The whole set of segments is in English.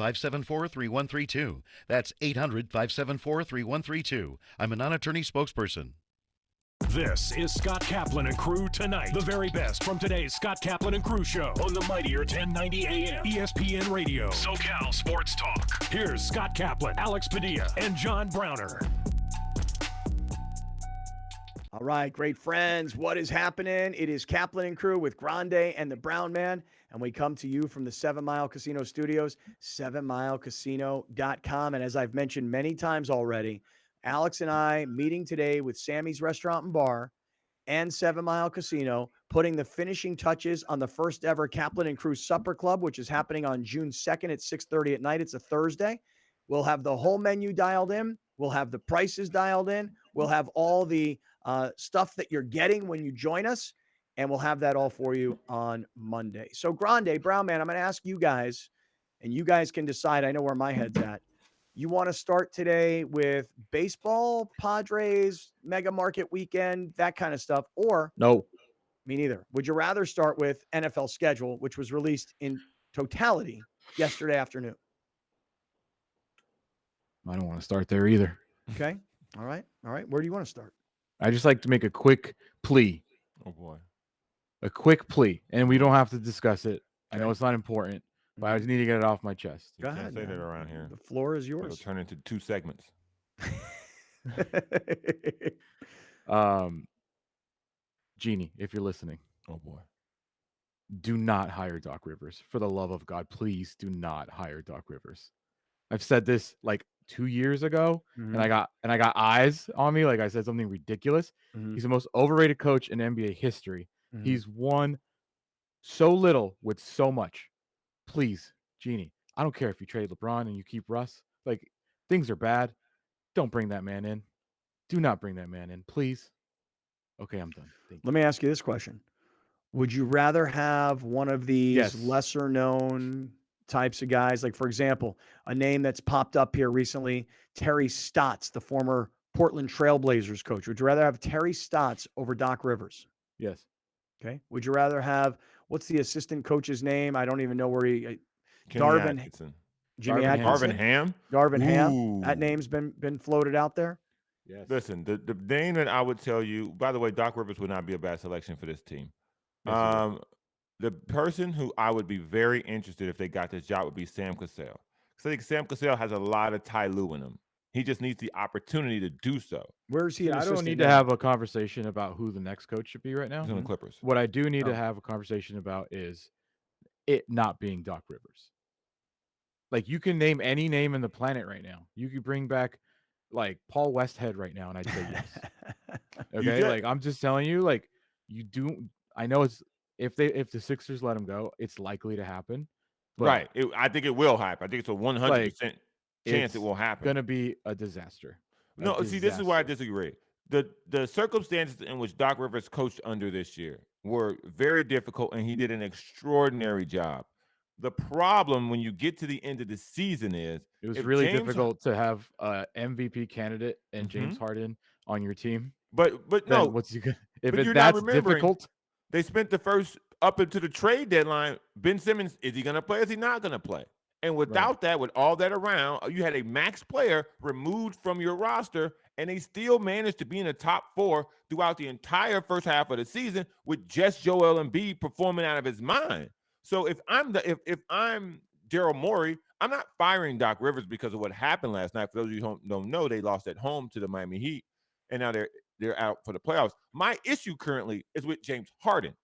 800-574-3132. That's 800-574-3132. I'm a non-attorney spokesperson. This is Scott Kaplan and Crew Tonight. The very best from today's Scott Kaplan and Crew show on the mightier 1090 AM ESPN Radio. SoCal Sports Talk. Here's Scott Kaplan, Alex Padilla, and John Browner. All right, great friends. What is happening? It is Kaplan and Crew with Grande and the Brown Man, and we come to you from the 7 Mile Casino Studios, 7milecasino.com. And as I've mentioned many times already, Alex and I meeting today with Sammy's Restaurant and Bar and 7 Mile Casino, putting the finishing touches on the first ever Kaplan and Crew Supper Club, which is happening on June 2nd at 6:30 at night. It's a Thursday. We'll have the whole menu dialed in. We'll have the prices dialed in. We'll have all the stuff that you're getting when you join us, and we'll have that all for you on Monday. So, Grande, Brown Man, I'm going to ask you guys, and you guys can decide. I know where my head's at. You want to start today with baseball, Padres, mega market weekend, that kind of stuff, or No. Me neither. Would you rather start with NFL schedule, which was released in totality yesterday afternoon? I don't want to start there either. Okay. All right. Where do you want to start? I just like to make a quick plea. Oh, boy. A quick plea. And we don't have to discuss it. I know Okay. it's not important, but I just need to get it off my chest. Go You ahead. can't say man. that around here. The floor is It'll yours. turn into 2 segments. Jeannie, if you're listening, Oh, boy. do not hire Doc Rivers. For the love of God, please do not hire Doc Rivers. I've said this like 2 years ago, Mhm. and I got eyes on me. Like I said something ridiculous. Mhm. He's the most overrated coach in NBA history. Mhm. He's won so little with so much. Please, Jeannie, I don't care if you trade LeBron and you keep Russ. Like, things are bad. Don't bring that man in. Do not bring that man in, please. Okay, I'm done. Thank you. Let me ask you this question. Would you rather have one of these Yes. lesser known types of guys? Like, for example, a name that's popped up here recently, Terry Stotts, the former Portland Trailblazers coach. Would you rather have Terry Stotts over Doc Rivers? Yes. Okay. Would you rather have, what's the assistant coach's name? I don't even know where he, Kenny Darvin- Atkinson. Jimmy Darvin Ham. Atkinson? Darvin Ham? Darvin Ham. Ooh. That name's been floated out there. Yes. Listen, the name that I would tell you, by the way, Doc Rivers would not be a bad selection for this team. Yes, The person who I would be very interested if they got this job would be Sam Cassell. Because I think Sam Cassell has a lot of Ty Lue in him. He just needs the opportunity to do so. Where's he? See, an I don't assistant need to now? have a conversation about who the next coach should be right now. He's on the Clippers. What I do need Oh. to have a conversation about is it not being Doc Rivers. Like, you can name any name in the planet right now. You could bring back like Paul Westhead right now, and I'd say yes. Okay, just- like I'm just telling you, like you do. I know it's if the Sixers let him go, it's likely to happen. But Right. I think it will happen. I think it's a 100% chance it's it will happen. gonna be a disaster. A No, see, this is why I disaster. disagree. The circumstances in which Doc Rivers coached under this year were very difficult, and he did an extraordinary job. The problem when you get to the end of the season is It was if really James- difficult to have a MVP candidate and James Mhm. Harden on your team. But Then no, what's you gonna if but it, you're not that's remembering- difficult? they spent the first up into the trade deadline. Ben Simmons, is he going to play? Is he not going to play? And without that, with all that around, you had a max player removed from your roster, and they still managed to be in the top 4 throughout the entire first half of the season with just Joel Embiid performing out of his mind. So if I'm Daryl Morey, I'm not firing Doc Rivers because of what happened last night. For those of you who don't know, they lost at home to the Miami Heat, and now they're out for the playoffs. My issue currently is with James Harden.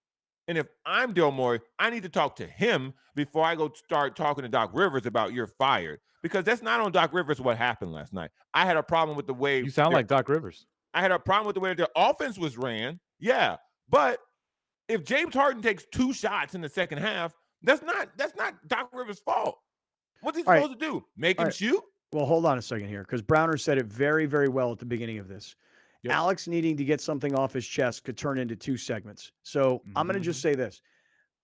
And if I'm Daryl Morey, I need to talk to him before I go start talking to Doc Rivers about you're fired. Because that's not on Doc Rivers what happened last night. I had a problem with the way You sound like Doc Rivers. I had a problem with the way their offense was ran. Yeah. But if James Harden takes 2 shots in the second half, that's not Doc Rivers' fault. What's he All right. supposed to do? Make All him right. shoot? Well, hold on a second here, because Browner said it very, very well at the beginning of this. Yep. Alex needing to get something off his chest could turn into 2 segments. So I'm going to just say this.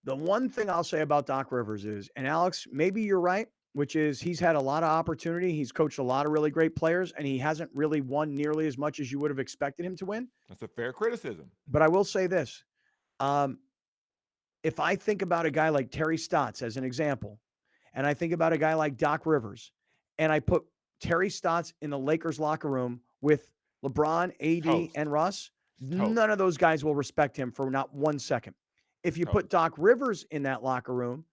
The one thing I'll say about Doc Rivers is, and Alex, maybe you're right, which is he's had a lot of opportunity. He's coached a lot of really great players, and he hasn't really won nearly as much as you would have expected him to win. That's a fair criticism. But I will say this. If I think about a guy like Terry Stotts as an example, and I think about a guy like Doc Rivers, and I put Terry Stotts in the Lakers locker room with LeBron, AD, Toast. and Russ, Toast. none of those guys will respect him for not 1 second. If you put Toast. Doc Rivers in that locker room,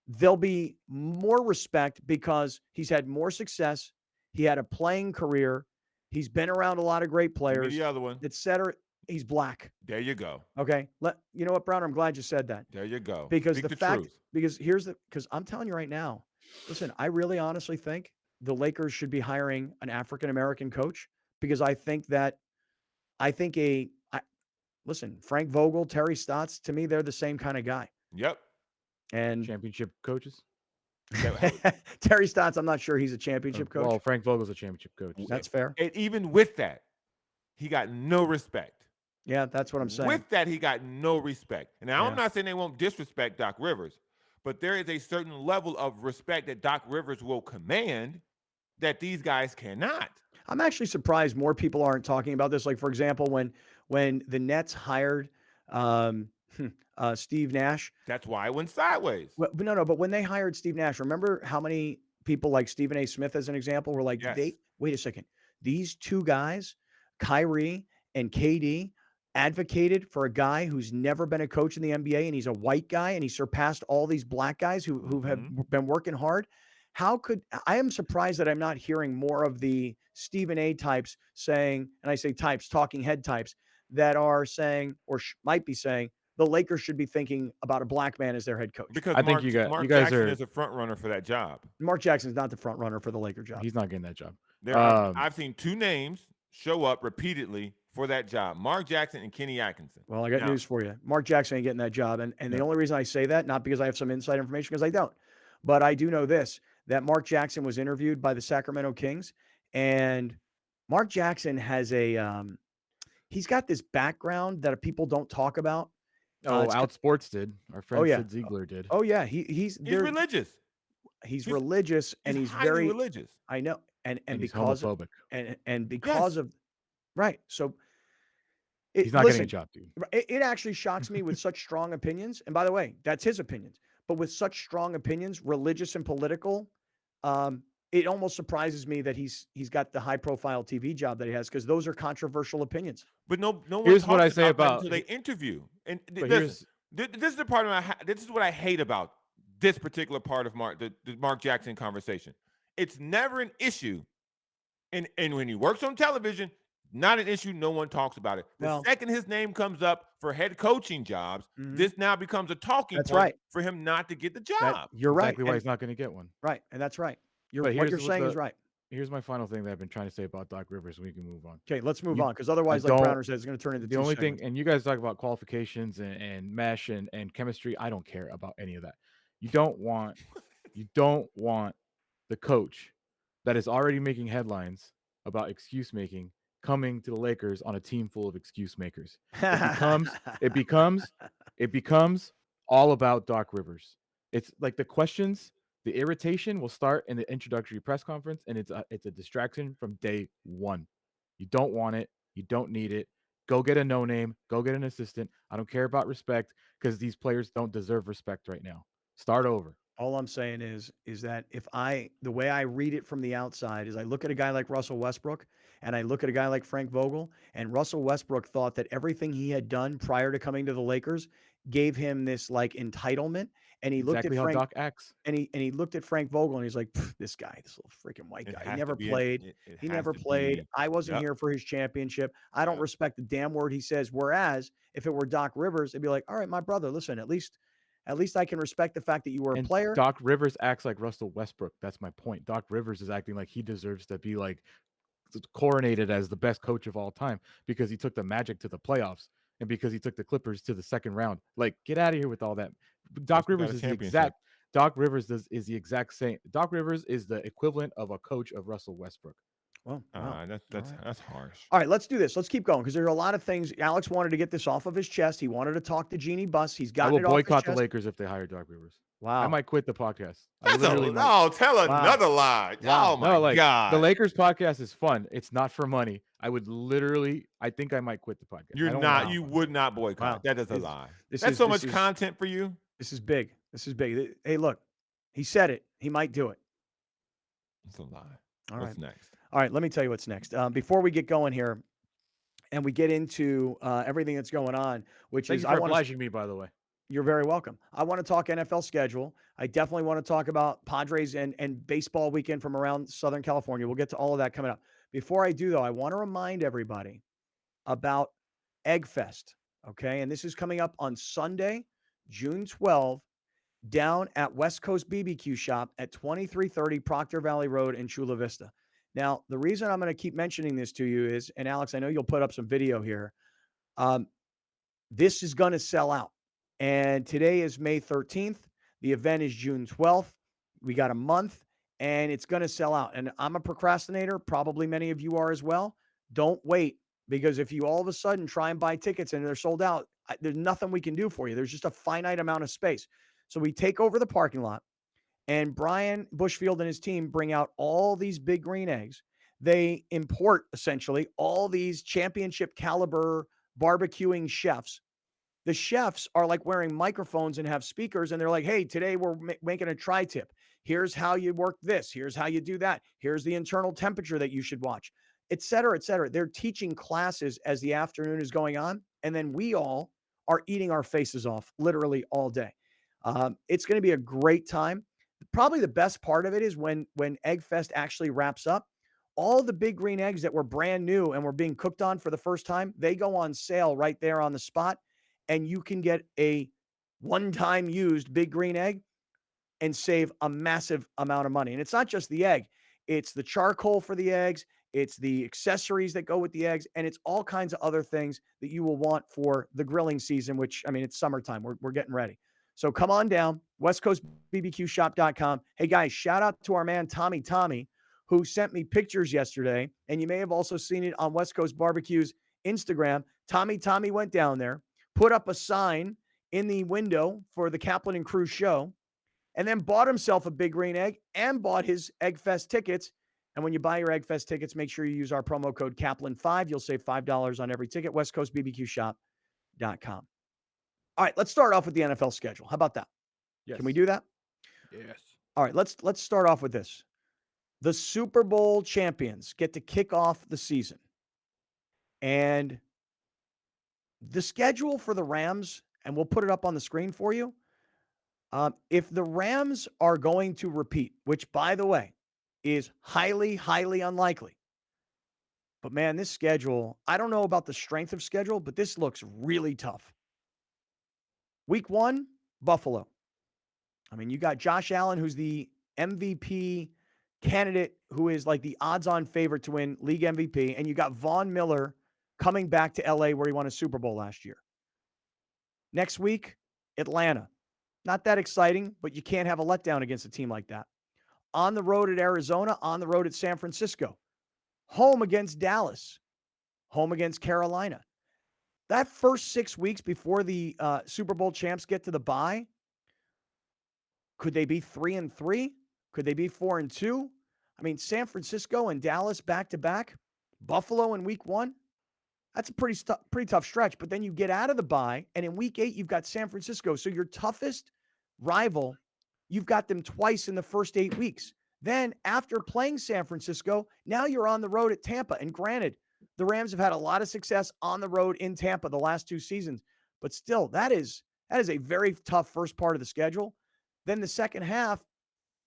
there'll be more respect because he's had more success. He had a playing career. He's been around a lot of great Give me players, the other one. et cetera. He's black. There you go. Okay. You know what, Brown? I'm glad you said that. There you go. Because Speak the the fact, truth. because I'm telling you right now, listen, I really honestly think the Lakers should be hiring an African American coach because I think listen, Frank Vogel, Terry Stotts, to me, they're the same kind of guy. Yep. And Championship coaches. Terry Stotts, I'm not sure he's a championship coach. Well, Frank Vogel's a championship coach. That's fair. And even with that, he got no respect. Yeah, that's what I'm saying. With that, he got no respect. And now Yeah. I'm not saying they won't disrespect Doc Rivers, but there is a certain level of respect that Doc Rivers will command that these guys cannot. I'm actually surprised more people aren't talking about this. Like, for example, when the Nets hired Steve Nash. That's why it went sideways. Well, but when they hired Steve Nash, remember how many people like Stephen A. Smith, as an example, were like, Yes. wait a second, these two guys, Kyrie and KD, advocated for a guy who's never been a coach in the NBA, and he's a white guy, and he surpassed all these black guys who have been working hard. I am surprised that I'm not hearing more of the Stephen A. types saying, and I say types, talking head types, that are saying or might be saying the Lakers should be thinking about a black man as their head coach. Because I think Mark you guys Jackson are. is a front runner for that job. Mark Jackson's not the front runner for the Laker job. He's not getting that job. I've seen two names show up repeatedly for that job: Mark Jackson and Kenny Atkinson. Well, I got news for you. Mark Jackson ain't getting that job, and the only reason I say that, not because I have some inside information, because I don't, but I do know this: that Mark Jackson was interviewed by the Sacramento Kings, and Mark Jackson has he's got this background that people don't talk about. Outsports did. Our friend Sid Ziegler did. Oh yeah, he's religious. He's religious, and he's very religious. I know, and he's because homophobic. and because of right. So he's not getting a job, dude. It actually shocks me with such strong opinions. And by the way, that's his opinions. But with such strong opinions, religious and political, it almost surprises me that he's got the high-profile TV job that he has, because those are controversial opinions. But no one. Here's what I talks say about about until they interview. And But listen, this is the part of this is what I hate about this particular part of the Mark Jackson conversation. It's never an issue, and when he works on television, not an issue. No one talks about it. The second his name comes up for head coaching jobs, this now becomes a talking point for him not to get the job. You're right. Exactly why he's not going to get one. Right, and that's right. What you're saying is right. Here's my final thing that I've been trying to say about Doc Rivers. We can move on. Okay, let's move on, because otherwise, like Browner said, it's going to turn into the only thing. And you guys talk about qualifications and mesh and chemistry. I don't care about any of that. You don't want the coach that is already making headlines about excuse making coming to the Lakers on a team full of excuse makers. It becomes all about Doc Rivers. It's like the questions. The irritation will start in the introductory press conference, and it's a distraction from day one. You don't want it. You don't need it. Go get a no-name. Go get an assistant. I don't care about respect, because these players don't deserve respect right now. Start over. All I'm saying is that the way I read it from the outside is I look at a guy like Russell Westbrook, and I look at a guy like Frank Vogel, and Russell Westbrook thought that everything he had done prior to coming to the Lakers gave him this like entitlement. And he looked at Frank, how Doc acts. And he looked at Frank Vogel, and he's like, this guy, this little freaking white guy. He never played. He never played. I wasn't here for his championship. I don't respect the damn word he says. Whereas if it were Doc Rivers, it'd be like, all right, my brother, listen, at least I can respect the fact that you were a player. Doc Rivers acts like Russell Westbrook. That's my point. Doc Rivers is acting like he deserves to be like coronated as the best coach of all time, because he took the Magic to the playoffs and because he took the Clippers to the second round. Like, get out of here with all that. Doc Rivers is the exact same. Doc Rivers is the equivalent of a coach of Russell Westbrook. Well, that's harsh. All right, let's do this. Let's keep going, because there's a lot of things. Alex wanted to get this off of his chest. He wanted to talk to Jeannie Buss. He's got. I will boycott the Lakers if they hire Doc Rivers. Wow. I might quit the podcast. Tell another lie. Wow. Oh my God. The Lakers podcast is fun. It's not for money. I think I might quit the podcast. You would not boycott. Wow. That is a lie. That's so much content for you. This is big. Hey, look, He said it. He might do it. It's a lie. All right. What's next? All right. Let me tell you what's next. Before we get going here and we get into everything that's going on, which Thank is you I for want to. obliging me, by the way. You're very welcome. I want to talk NFL schedule. I definitely want to talk about Padres and baseball weekend from around Southern California. We'll get to all of that coming up. Before I do, though, I want to remind everybody about Egg Fest. Okay. And this is coming up on Sunday, June 12th, down at West Coast BBQ Shop at 2330 Proctor Valley Road in Chula Vista. Now, the reason I'm going to keep mentioning this to you is, and Alex, I know you'll put up some video here. Um, this is going to sell out. And today is May 13th. The event is June 12th. We got a month and it's going to sell out. And I'm a procrastinator. Probably many of you are as well. Don't wait, because if you all of a sudden try and buy tickets and they're sold out, there's nothing we can do for you. There's just a finite amount of space. So we take over the parking lot, and Brian Bushfield and his team bring out all these big green eggs. They import essentially all these championship caliber barbecuing chefs. The chefs are like wearing microphones and have speakers, and they're like, hey, today we're making a tri-tip. Here's how you work this. Here's how you do that. Here's the internal temperature that you should watch, et cetera, et cetera. They're teaching classes as the afternoon is going on, and then we all are eating our faces off literally all day. It's going to be a great time. Probably the best part of it is when Egg Fest actually wraps up. All the big green eggs that were brand new and were being cooked on for the first time, they go on sale right there on the spot, and you can get a one-time used big green egg and save a massive amount of money. And it's not just the egg, it's the charcoal for the eggs, it's the accessories that go with the eggs, and it's all kinds of other things that you will want for the grilling season, which, I mean, it's summertime. We're getting ready. So come on down, westcoastbbqshop.com. Hey, guys, shout out to our man, Tommy, who sent me pictures yesterday. And you may have also seen it on West Coast Barbecue's Instagram. Tommy went down there, put up a sign in the window for the Kaplan and Crew show, and then bought himself a big green egg and bought his Egg Fest tickets. And when you buy your Egg Fest tickets, make sure you use our promo code Kaplan5. You'll save $5 on every ticket. WestCoastBBQShop.com. All right, let's start off with the NFL schedule. How about that? Yes. Can we do that? Yes. All right, let's start off with this. The Super Bowl champions get to kick off the season. And the schedule for the Rams, and we'll put it up on the screen for you. If the Rams are going to repeat, which, by the way, is highly, highly unlikely. But, man, this schedule, I don't know about the strength of schedule, but this looks really tough. Week 1, Buffalo. I mean, you got Josh Allen, who's the MVP candidate, who is like the odds-on favorite to win league MVP, and you got Von Miller coming back to LA where he won a Super Bowl last year. Next week, Atlanta. Not that exciting, but you can't have a letdown against a team like that. On the road at Arizona, on the road at San Francisco. Home against Dallas. Home against Carolina. That first 6 weeks before the Super Bowl champs get to the bye, could they be 3-3? Could they be 4-2? I mean, San Francisco and Dallas back-to-back. Buffalo in week 1. That's a pretty tough stretch. But then you get out of the bye, and in week 8, you've got San Francisco. So your toughest rival, you've got them twice in the first 8 weeks. Then after playing San Francisco, now you're on the road at Tampa. And granted, the Rams have had a lot of success on the road in Tampa the last 2 seasons. But still, that is a very tough first part of the schedule. Then the second half,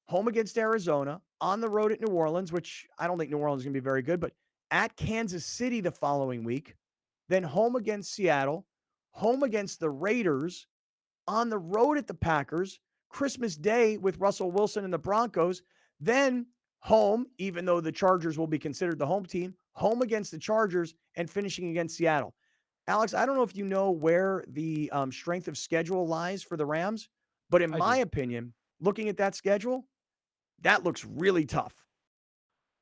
home against Arizona, on the road at New Orleans, which I don't think New Orleans is going to be very good, but at Kansas City the following week, then home against Seattle, home against the Raiders, on the road at the Packers, Christmas Day with Russell Wilson and the Broncos, then home, even though the Chargers will be considered the home team, home against the Chargers, and finishing against Seattle. Alex, I don't know if you know where the strength of schedule lies for the Rams, but in my opinion, looking at that schedule, that looks really tough.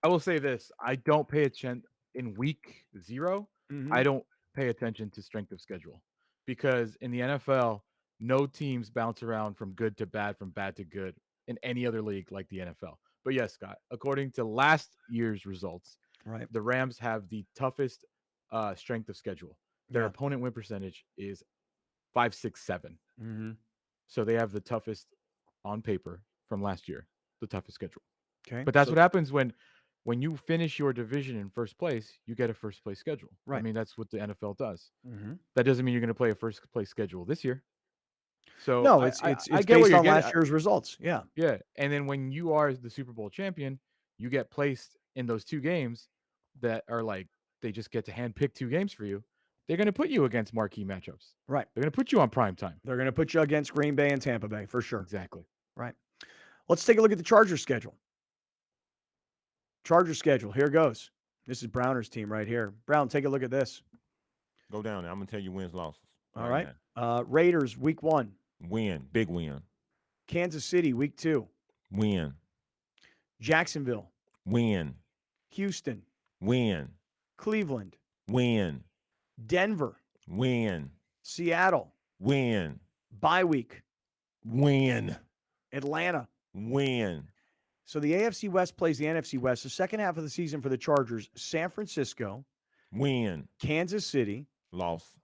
I will say this. I don't pay attention in week 0. I don't pay attention to strength of schedule, because in the NFL, no teams bounce around from good to bad, from bad to good in any other league like the NFL. But yes, Scott, according to last year's results, Right. the Rams have the toughest strength of schedule. Their opponent win percentage is 5.67. Mm-hmm. So they have the toughest on paper from last year, the toughest schedule. Okay. But that's so- what happens when you finish your division in first place, you get a first place schedule. I Right. mean, that's what the NFL does. Mhm. That doesn't mean you're going to play a first place schedule this year. So No, I it's get what based you're on getting last at. year's results. Yeah. Yeah, and then when you are the Super Bowl champion, you get placed in those two games that are like they just get to handpick two games for you. They're going to put you against marquee matchups. Right. They're going to put you on prime time. They're going to put you against Green Bay and Tampa Bay for sure. Exactly. Right. Let's take a look at the Chargers schedule. Chargers schedule. Here goes. This is Browner's team right here. Brown, take a look at this. Go down there. I'm gonna tell you wins, losses. All right. Raiders, week 1. Win. Big win. Kansas City, week 2. Win. Jacksonville, Win. Houston, Win. Cleveland, Win. Denver, Win. Seattle, Win. bye week, Win. Atlanta. Win. So the AFC West plays the NFC West. The second half of the season for the Chargers, San Francisco, Win. Kansas City, Loss.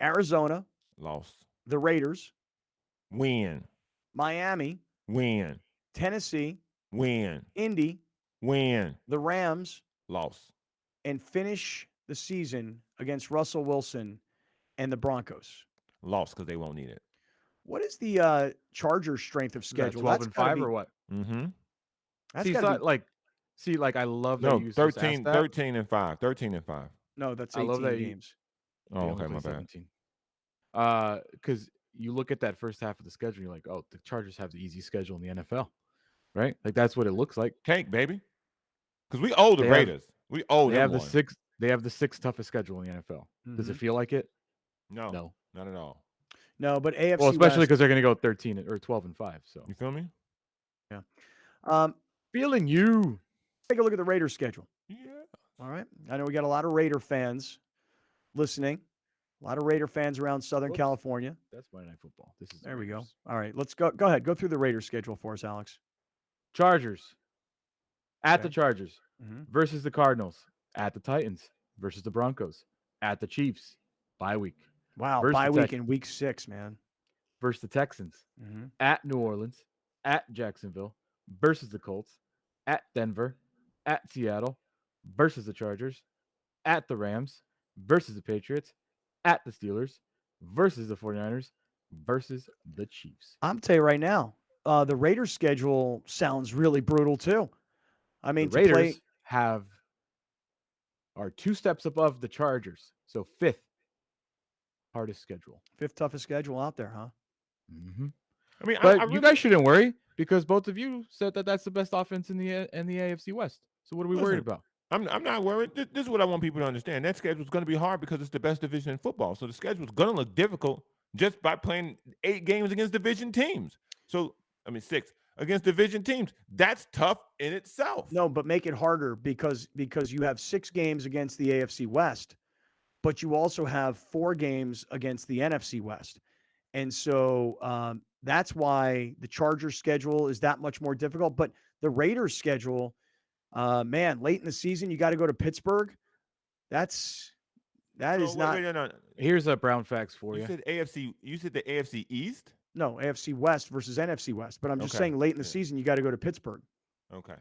Arizona, Loss. the Raiders, Win. Miami, Win. Tennessee, Win. Indy, Win. the Rams, Loss. and finish the season against Russell Wilson and the Broncos. Loss because they won't need it. What is the Chargers' strength of Is that schedule? 12 That's and gotta 5 be- or what? Mm-hmm. That's See, gotta be, I love that No, you just 13, asked that. 13 and 5. 13 and 5. no, that's I 18 love that you- games. They Oh, only okay, play my bad. 17. Because you look at that first half of the schedule, you're like, oh, the Chargers have the easy schedule in the NFL, right? Like that's what it looks like. Cake, baby. Because we owe the They have- Raiders. We owe They them have one. the sixth. They have the sixth toughest schedule in the NFL. Does it Mhm. feel like it? No, No. not at all. No, but AFC Well, especially West, because they're going to go 13 or 12 and 5. So You feel me? feeling you. take a look at the Raiders' schedule. Yeah. All right. I know we got a lot of Raider fans listening. A lot of Raider fans around Southern Whoops. California. That's Monday Night Football. This is the There we go. Raiders. All right. Let's go. Go ahead. Go through the Raiders' schedule for us, Alex. Chargers at the Okay. Chargers Mhm. versus the Cardinals at the Titans versus the Broncos at the Chiefs bye week Wow. Versus Bye the week Tex- in week 6, man. versus the Texans Mhm. at New Orleans at Jacksonville versus the Colts at Denver at Seattle versus the Chargers at the Rams versus the Patriots at the Steelers versus the 49ers versus the Chiefs. I'm tell you right now, the Raiders' schedule sounds really brutal too. I mean, The to play Raiders are 2 steps above the Chargers, so 5th hardest schedule. 5th toughest schedule out there, huh? Mm-hmm. I mean, But I you really, guys shouldn't worry because both of you said that that's the best offense in the AFC West. So what are we worried Listen, about? I'm not worried. This is what I want people to understand. That schedule is going to be hard because it's the best division in football. So the schedule is going to look difficult just by playing 8 games against division teams. So, 6 against division teams. That's tough in itself. No, but make it harder because you have 6 games against the AFC West, but you also have 4 games against the NFC West. And so that's why the Chargers schedule is that much more difficult. But the Raiders schedule, man, late in the season, you got to go to Pittsburgh. That is No, not, wait, no. Here's a Brown facts for You you. said AFC. You said the AFC East. no, AFC West versus NFC West. But I'm just Okay, saying late in the yeah. season, you got to go to Pittsburgh. Okay.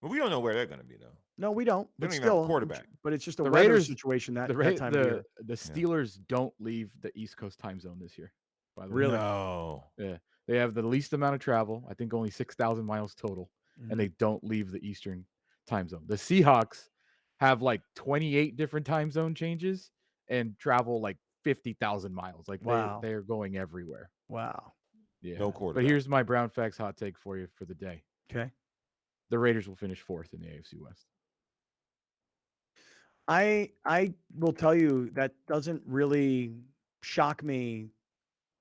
Well, we don't know where they're going to be though. No, we don't. They But don't even have a still, quarterback. but it's just a The weather Raiders- situation that The time of year. the Steelers don't leave the East Coast time zone this year. By the way. Really? No. Yeah. They have the least amount of travel. I think only 6,000 miles total. Mhm. And they don't leave the Eastern time zone. The Seahawks have like 28 different time zone changes and travel like 50,000 miles. Like Wow. they're going everywhere. Wow. Yeah. No But quarterback. here's my Brown facts hot take for you for the day. Okay. The Raiders will finish 4th in the AFC West. I will tell you that doesn't really shock me.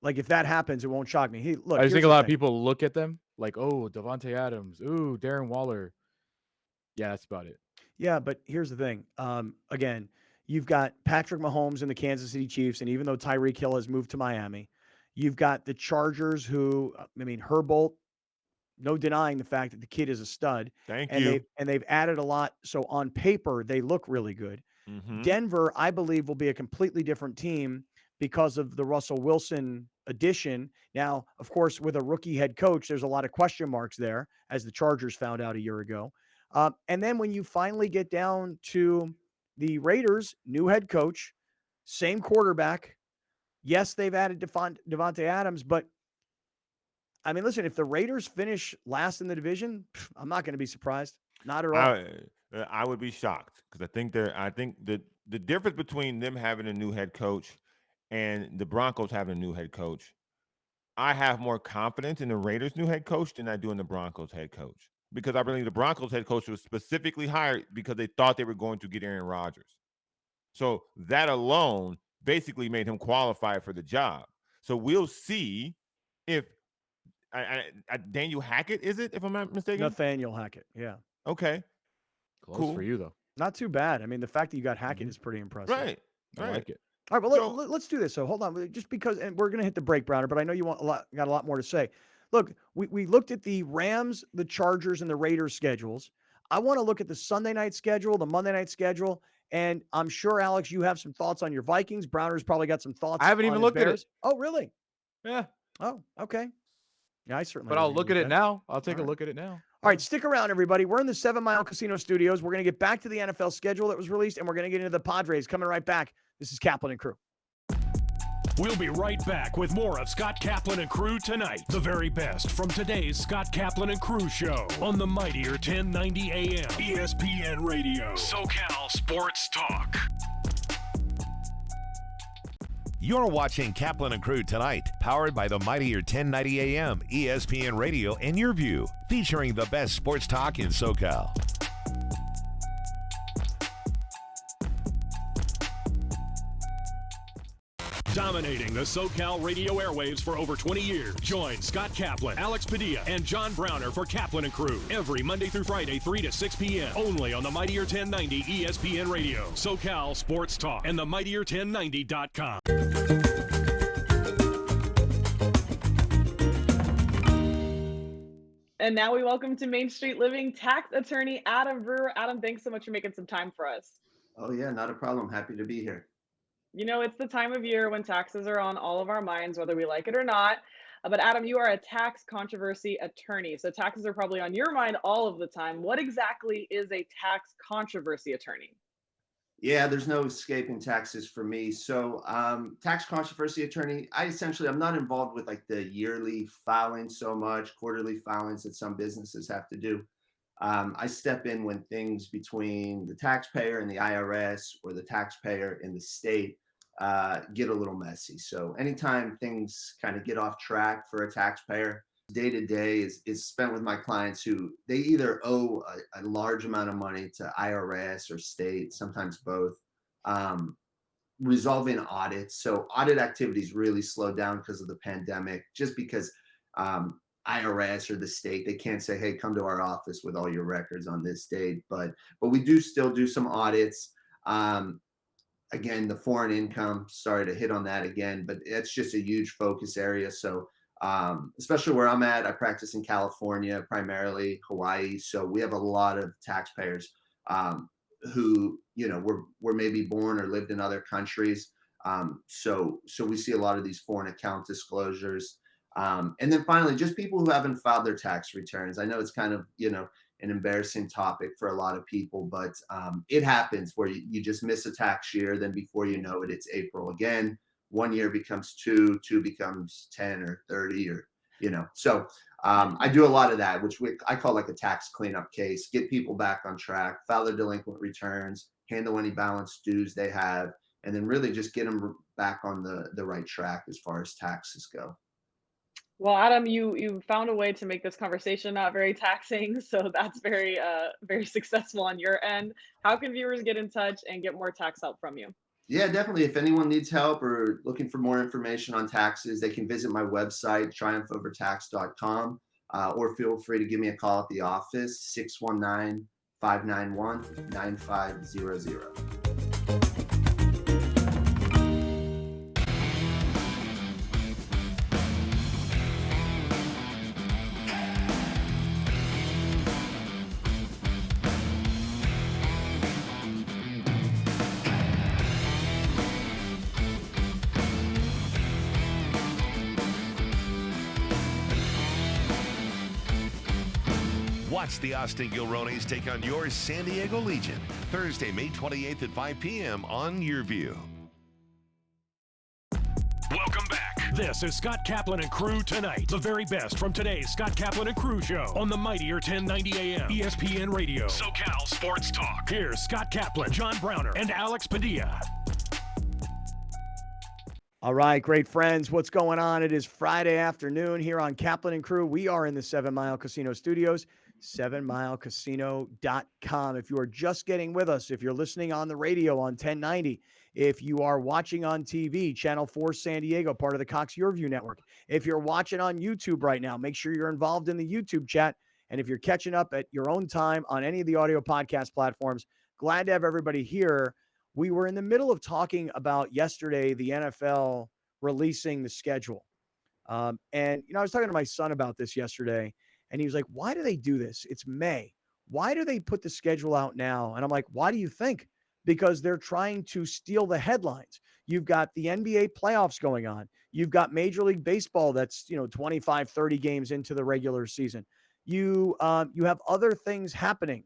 Like if that happens, it won't shock me. Hey, look, I just here's think a the lot of thing. people look at them like, oh, Devontae Adams, ooh, Darren Waller. Yeah, that's about it. Yeah, but here's the thing. Again, you've got Patrick Mahomes and the Kansas City Chiefs, and even though Tyreek Hill has moved to Miami, you've got the Chargers who, Herbold, no denying the fact that the kid is a stud. Thank And you. they've added a lot. So on paper, they look really good. Mhm. Denver, I believe, will be a completely different team because of the Russell Wilson addition. Now, of course, with a rookie head coach, there's a lot of question marks there, as the Chargers found out a year ago. And then when you finally get down to the Raiders, new head coach, same quarterback. Yes, they've added Devontae Adams, but I mean, listen, if the Raiders finish last in the division, I'm not going to be surprised. Not at all. I would be shocked because I think the difference between them having a new head coach and the Broncos having a new head coach, I have more confidence in the Raiders' new head coach than I do in the Broncos' head coach, because I believe the Broncos' head coach was specifically hired because they thought they were going to get Aaron Rodgers. So that alone basically made him qualify for the job. So we'll see if Daniel Hackett, is it, if I'm not mistaken? Nathaniel Hackett, yeah. Okay. Close Cool. for you, though. Not too bad. I mean, the fact that you got Hackett is pretty impressive. Right. I like it. All right, well, let's do this. So hold on, just because, and we're going to hit the break, Browner, but I know you got a lot more to say. Look, we looked at the Rams, the Chargers, and the Raiders schedules. I want to look at the Sunday night schedule, the Monday night schedule, and I'm sure, Alex, you have some thoughts on your Vikings. Browner's probably got some thoughts. I haven't even looked at it. Oh, really? Yeah. Oh, okay. Yeah, I certainly. But I'll look at it now. I'll take a look at it now. All right, stick around, everybody. We're in the 7 Mile Casino Studios. We're going to get back to the NFL schedule that was released, and we're going to get into the Padres. Coming right back. This is Kaplan and Crew. We'll be right back with more of Scott Kaplan and Crew tonight. The very best from today's Scott Kaplan and Crew show on the mightier 1090 AM ESPN Radio. SoCal Sports Talk. You're watching Kaplan and Crew tonight, powered by the mightier 1090 AM ESPN Radio and Your View, featuring the best sports talk in SoCal. Dominating the SoCal radio airwaves for over 20 years. Join Scott Kaplan, Alex Padilla, and John Browner for Kaplan and Crew every Monday through Friday, 3 to 6 p.m. Only on the mightier 1090 ESPN Radio, SoCal Sports Talk, and the mightier1090.com. And now we welcome to Main Street Living tax attorney Adam Brewer. Adam, thanks so much for making some time for us. Oh, yeah, not a problem. Happy to be here. You know, it's the time of year when taxes are on all of our minds, whether we like it or not. But Adam, you are a tax controversy attorney, so taxes are probably on your mind all of the time. What exactly is a tax controversy attorney? Yeah, there's no escaping taxes for me. So tax controversy attorney, I'm not involved with like the yearly filing so much, quarterly filings that some businesses have to do. I step in when things between the taxpayer and the IRS or the taxpayer and the state get a little messy. So anytime things kind of get off track for a taxpayer, day to day is spent with my clients who they either owe a large amount of money to IRS or state, sometimes both, resolving audits. So audit activities really slowed down because of the pandemic, just because IRS or the state, they can't say, hey, come to our office with all your records on this date. But we do still do some audits. Again, the foreign income, sorry to hit on that again, but it's just a huge focus area. So especially where I'm at, I practice in California, primarily Hawaii. So we have a lot of taxpayers who, you know, were maybe born or lived in other countries. So we see a lot of these foreign account disclosures. And then finally, just people who haven't filed their tax returns. I know it's kind of, you know, an embarrassing topic for a lot of people, but it happens where you just miss a tax year. Then before you know it, it's April again. 1 year becomes 2 becomes 10 or 30 or, you know. So I do a lot of that, which I call like a tax cleanup case, get people back on track, file their delinquent returns, handle any balance dues they have, and then really just get them back on the right track as far as taxes go. Well, Adam, you found a way to make this conversation not very taxing, so that's very very successful on your end. How can viewers get in touch and get more tax help from you? Yeah, definitely. If anyone needs help or looking for more information on taxes, they can visit my website, triumphovertax.com, or feel free to give me a call at the office, 619-591-9500. Watch the Austin Gilronis take on your San Diego Legion Thursday, May 28th at 5 p.m. on YourView. Welcome back. This is Scott Kaplan and Crew Tonight. The very best from today's Scott Kaplan and Crew show on the mightier 1090 AM ESPN Radio. SoCal Sports Talk. Here's Scott Kaplan, John Browner, and Alex Padilla. All right, great friends. What's going on? It is Friday afternoon here on Kaplan and Crew. We are in the 7 Mile Casino studios, 7milecasino.com. If you are just getting with us, if you're listening on the radio on 1090, if you are watching on TV, Channel 4 San Diego, part of the Cox YourView network. If you're watching on YouTube right now, make sure you're involved in the YouTube chat. And if you're catching up at your own time on any of the audio podcast platforms, glad to have everybody here. We were in the middle of talking about yesterday, the NFL releasing the schedule. And, I was talking to my son about this yesterday, and he was like, why do they do this? It's May. Why do they put the schedule out now? And I'm like, why do you think? Because they're trying to steal the headlines. You've got the NBA playoffs going on. You've got Major League Baseball that's, 25, 30 games into the regular season. You have other things happening.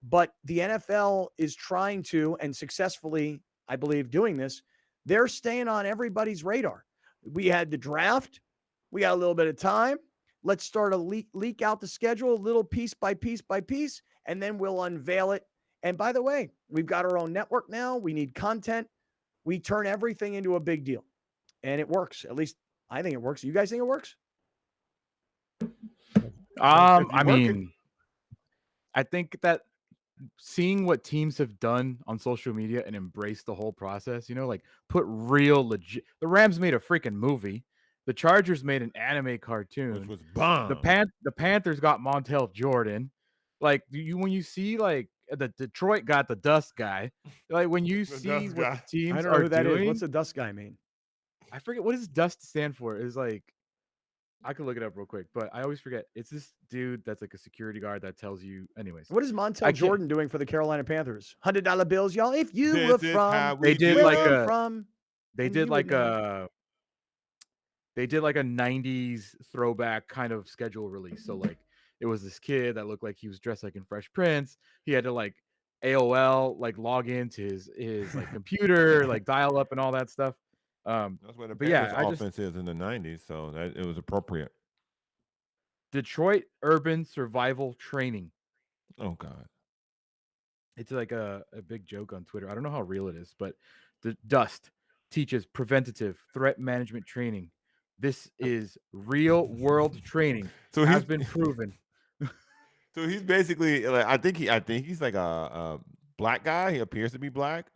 But the NFL is trying to, and successfully, I believe, doing this. They're staying on everybody's radar. We had the draft. We got a little bit of time. Let's start a leak out the schedule, a little piece by piece by piece, and then we'll unveil it. And by the way, we've got our own network now. We need content. We turn everything into a big deal. And it works. At least I think it works. You guys think it works? I think that seeing what teams have done on social media and embrace the whole process, put real legit. The Rams made a freaking movie. The Chargers made an anime cartoon. Which was bomb. The Panthers got Montel Jordan. Like when you see the Detroit got the Dust Guy. Like when you see what the teams I don't know who that doing, is. What's the Dust Guy mean? I forget what does Dust stand for. It's like I could look it up real quick, but I always forget. It's this dude that's like a security guard that tells you. Anyways, what is Montel Jordan doing for the Carolina Panthers? $100 bills, y'all. If you this were from, they did like a 90s throwback kind of schedule release. So it was this kid that looked like he was dressed like in Fresh Prince. He had to AOL log into his computer, dial up and all that stuff. That's what the Panthers offense is in the 90s, so that it was appropriate. Detroit Urban Survival Training. Oh God, it's like a big joke on Twitter. I don't know how real it is, but the Dust teaches preventative threat management training. This is real world training. So has been proven. So he's basically I think he's like a black guy. He appears to be black.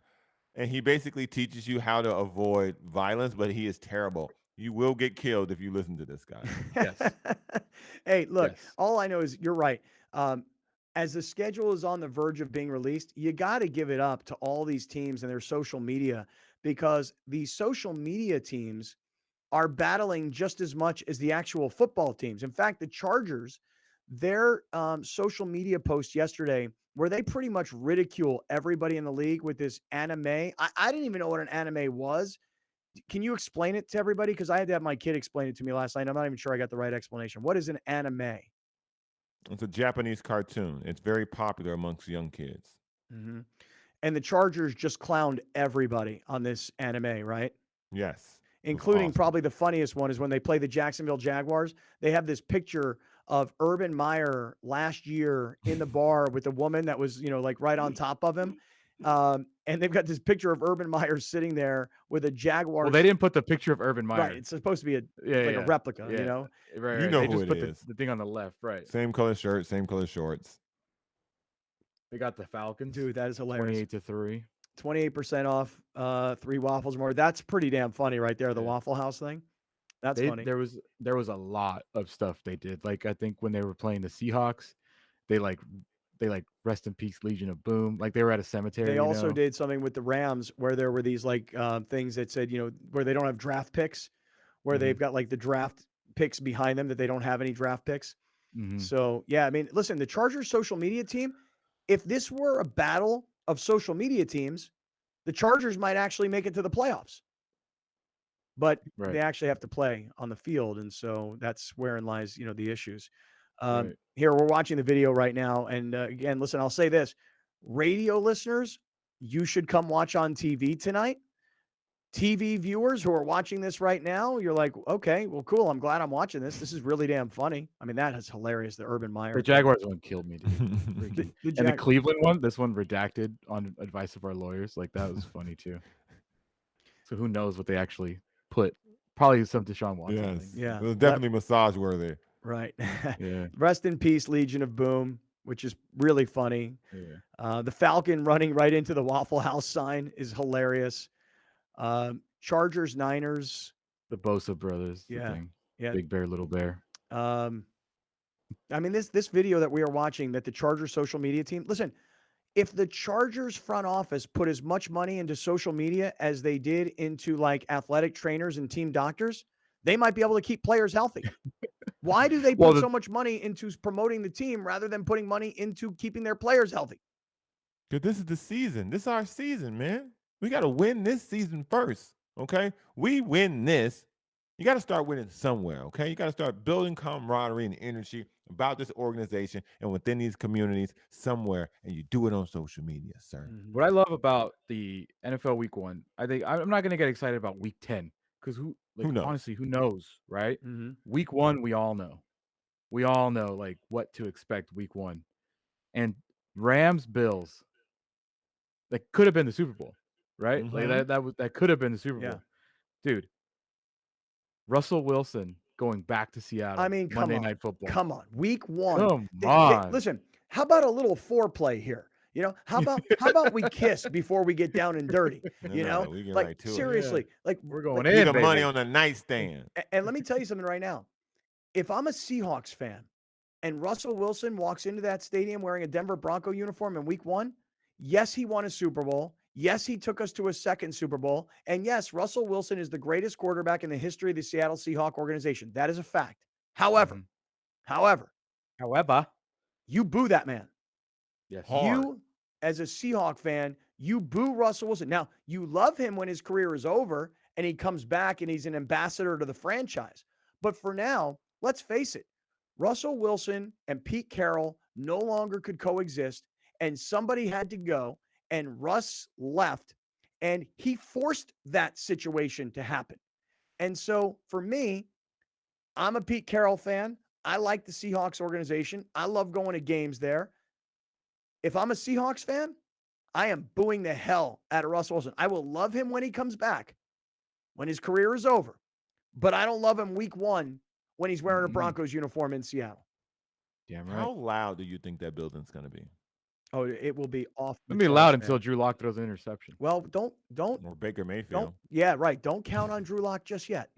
And he basically teaches you how to avoid violence, but he is terrible. You will get killed if you listen to this guy. Yes. Hey, look, all I know is you're right. As the schedule is on the verge of being released, you got to give it up to all these teams and their social media, because the social media teams are battling just as much as the actual football teams. In fact, the Chargers, their social media post yesterday, where they pretty much ridicule everybody in the league with this anime. I didn't even know what an anime was. Can you explain it to everybody? Because I had to have my kid explain it to me last night. I'm not even sure I got the right explanation. What is an anime? It's a Japanese cartoon. It's very popular amongst young kids. Mm-hmm. And the Chargers just clowned everybody on this anime, right? Yes. Including probably the funniest one is when they play the Jacksonville Jaguars. They have this picture of Urban Meyer last year in the bar with a woman that was, right on top of him. And they've got this picture of Urban Meyer sitting there with a Jaguar. Well, they didn't put the picture of Urban Meyer. Right. It's supposed to be a replica, Right. You know they who just it put is. The thing on the left, right. Same color shirt, same color shorts. They got the Falcons. Dude, that is hilarious. 28-3. 28% off, 3 waffles more. That's pretty damn funny right there, the Waffle House thing. That's funny. There was a lot of stuff they did. I think when they were playing the Seahawks, they rest in peace Legion of Boom. They were at a cemetery. They also did something with the Rams where there were these things that said, where they don't have draft picks, where they've got the draft picks behind them that they don't have any draft picks. Mm-hmm. So yeah, I mean, listen, the Chargers social media team, if this were a battle of social media teams, the Chargers might actually make it to the playoffs. But they actually have to play on the field, and so that's wherein lies, the issues. Right. Here, we're watching the video right now. And again, listen, I'll say this. Radio listeners, you should come watch on TV tonight. TV viewers who are watching this right now, you're like, okay, well, cool. I'm glad I'm watching this. This is really damn funny. I mean, that is hilarious. The Urban Meyer. The thing. Jaguars one killed me, dude. The And the Jag- Cleveland one, this one redacted on advice of our lawyers. Like, that was funny too. So who knows what they actually put? Probably some Deshaun Watson Yes. thing. Yeah. It was definitely massage worthy. Right. Yeah. Rest in peace, Legion of Boom, which is really funny. Yeah. The Falcon running right into the Waffle House sign is hilarious. Chargers, Niners. The Bosa brothers. The Yeah. thing. Yeah. Big Bear, Little Bear. I mean, this video that we are watching that the Chargers social media team, listen, if the Chargers front office put as much money into social media as they did into like athletic trainers and team doctors, they might be able to keep players healthy. Why do they put so much money into promoting the team rather than putting money into keeping their players healthy? Because this is the season. This is our season, man. We got to win this season first, okay? We win this. You got to start winning somewhere, okay? You got to start building camaraderie and energy about this organization and within these communities somewhere, and you do it on social media, sir. What I love about the NFL Week 1, I think I'm not going to get excited about Week 10 because who knows? Honestly, who knows, right? Week 1, we all know. We all know like what to expect Week 1, and Rams Bills. That could have been the Super Bowl, right? Like that could have been the Super Bowl, dude. Russell Wilson going back to Seattle. I mean, Monday Night Football. Come on, Week 1. Come on. Listen, how about a little foreplay here? You know, how about we kiss before we get down and dirty? You know, we get like right to it. seriously, like we're going Leave in. the Baby. money on the nightstand. And let me tell you something right now. If I'm a Seahawks fan and Russell Wilson walks into that stadium wearing a Denver Bronco uniform in Week 1, yes, he won a Super Bowl. Yes, he took us to a second Super Bowl. And yes, Russell Wilson is the greatest quarterback in the history of the Seattle Seahawks organization. That is a fact. However, you boo that man. Yes. You, as a Seahawk fan, you boo Russell Wilson. Now, you love him when his career is over and he comes back and he's an ambassador to the franchise. But for now, let's face it, Russell Wilson and Pete Carroll no longer could coexist, and somebody had to go, and Russ left, and he forced that situation to happen. And so for me, I'm a Pete Carroll fan. I like the Seahawks organization. I love going to games there. If I'm a Seahawks fan, I am booing the hell out of Russell Wilson. I will love him when he comes back, when his career is over. But I don't love him Week 1 when he's wearing a Broncos uniform in Seattle. Damn right. How loud do you think that building's going to be? Oh, it will be off. It'll be loud until Drew Lock throws an interception. Well, don't. Or Baker Mayfield. Yeah, right. Don't count on Drew Lock just yet.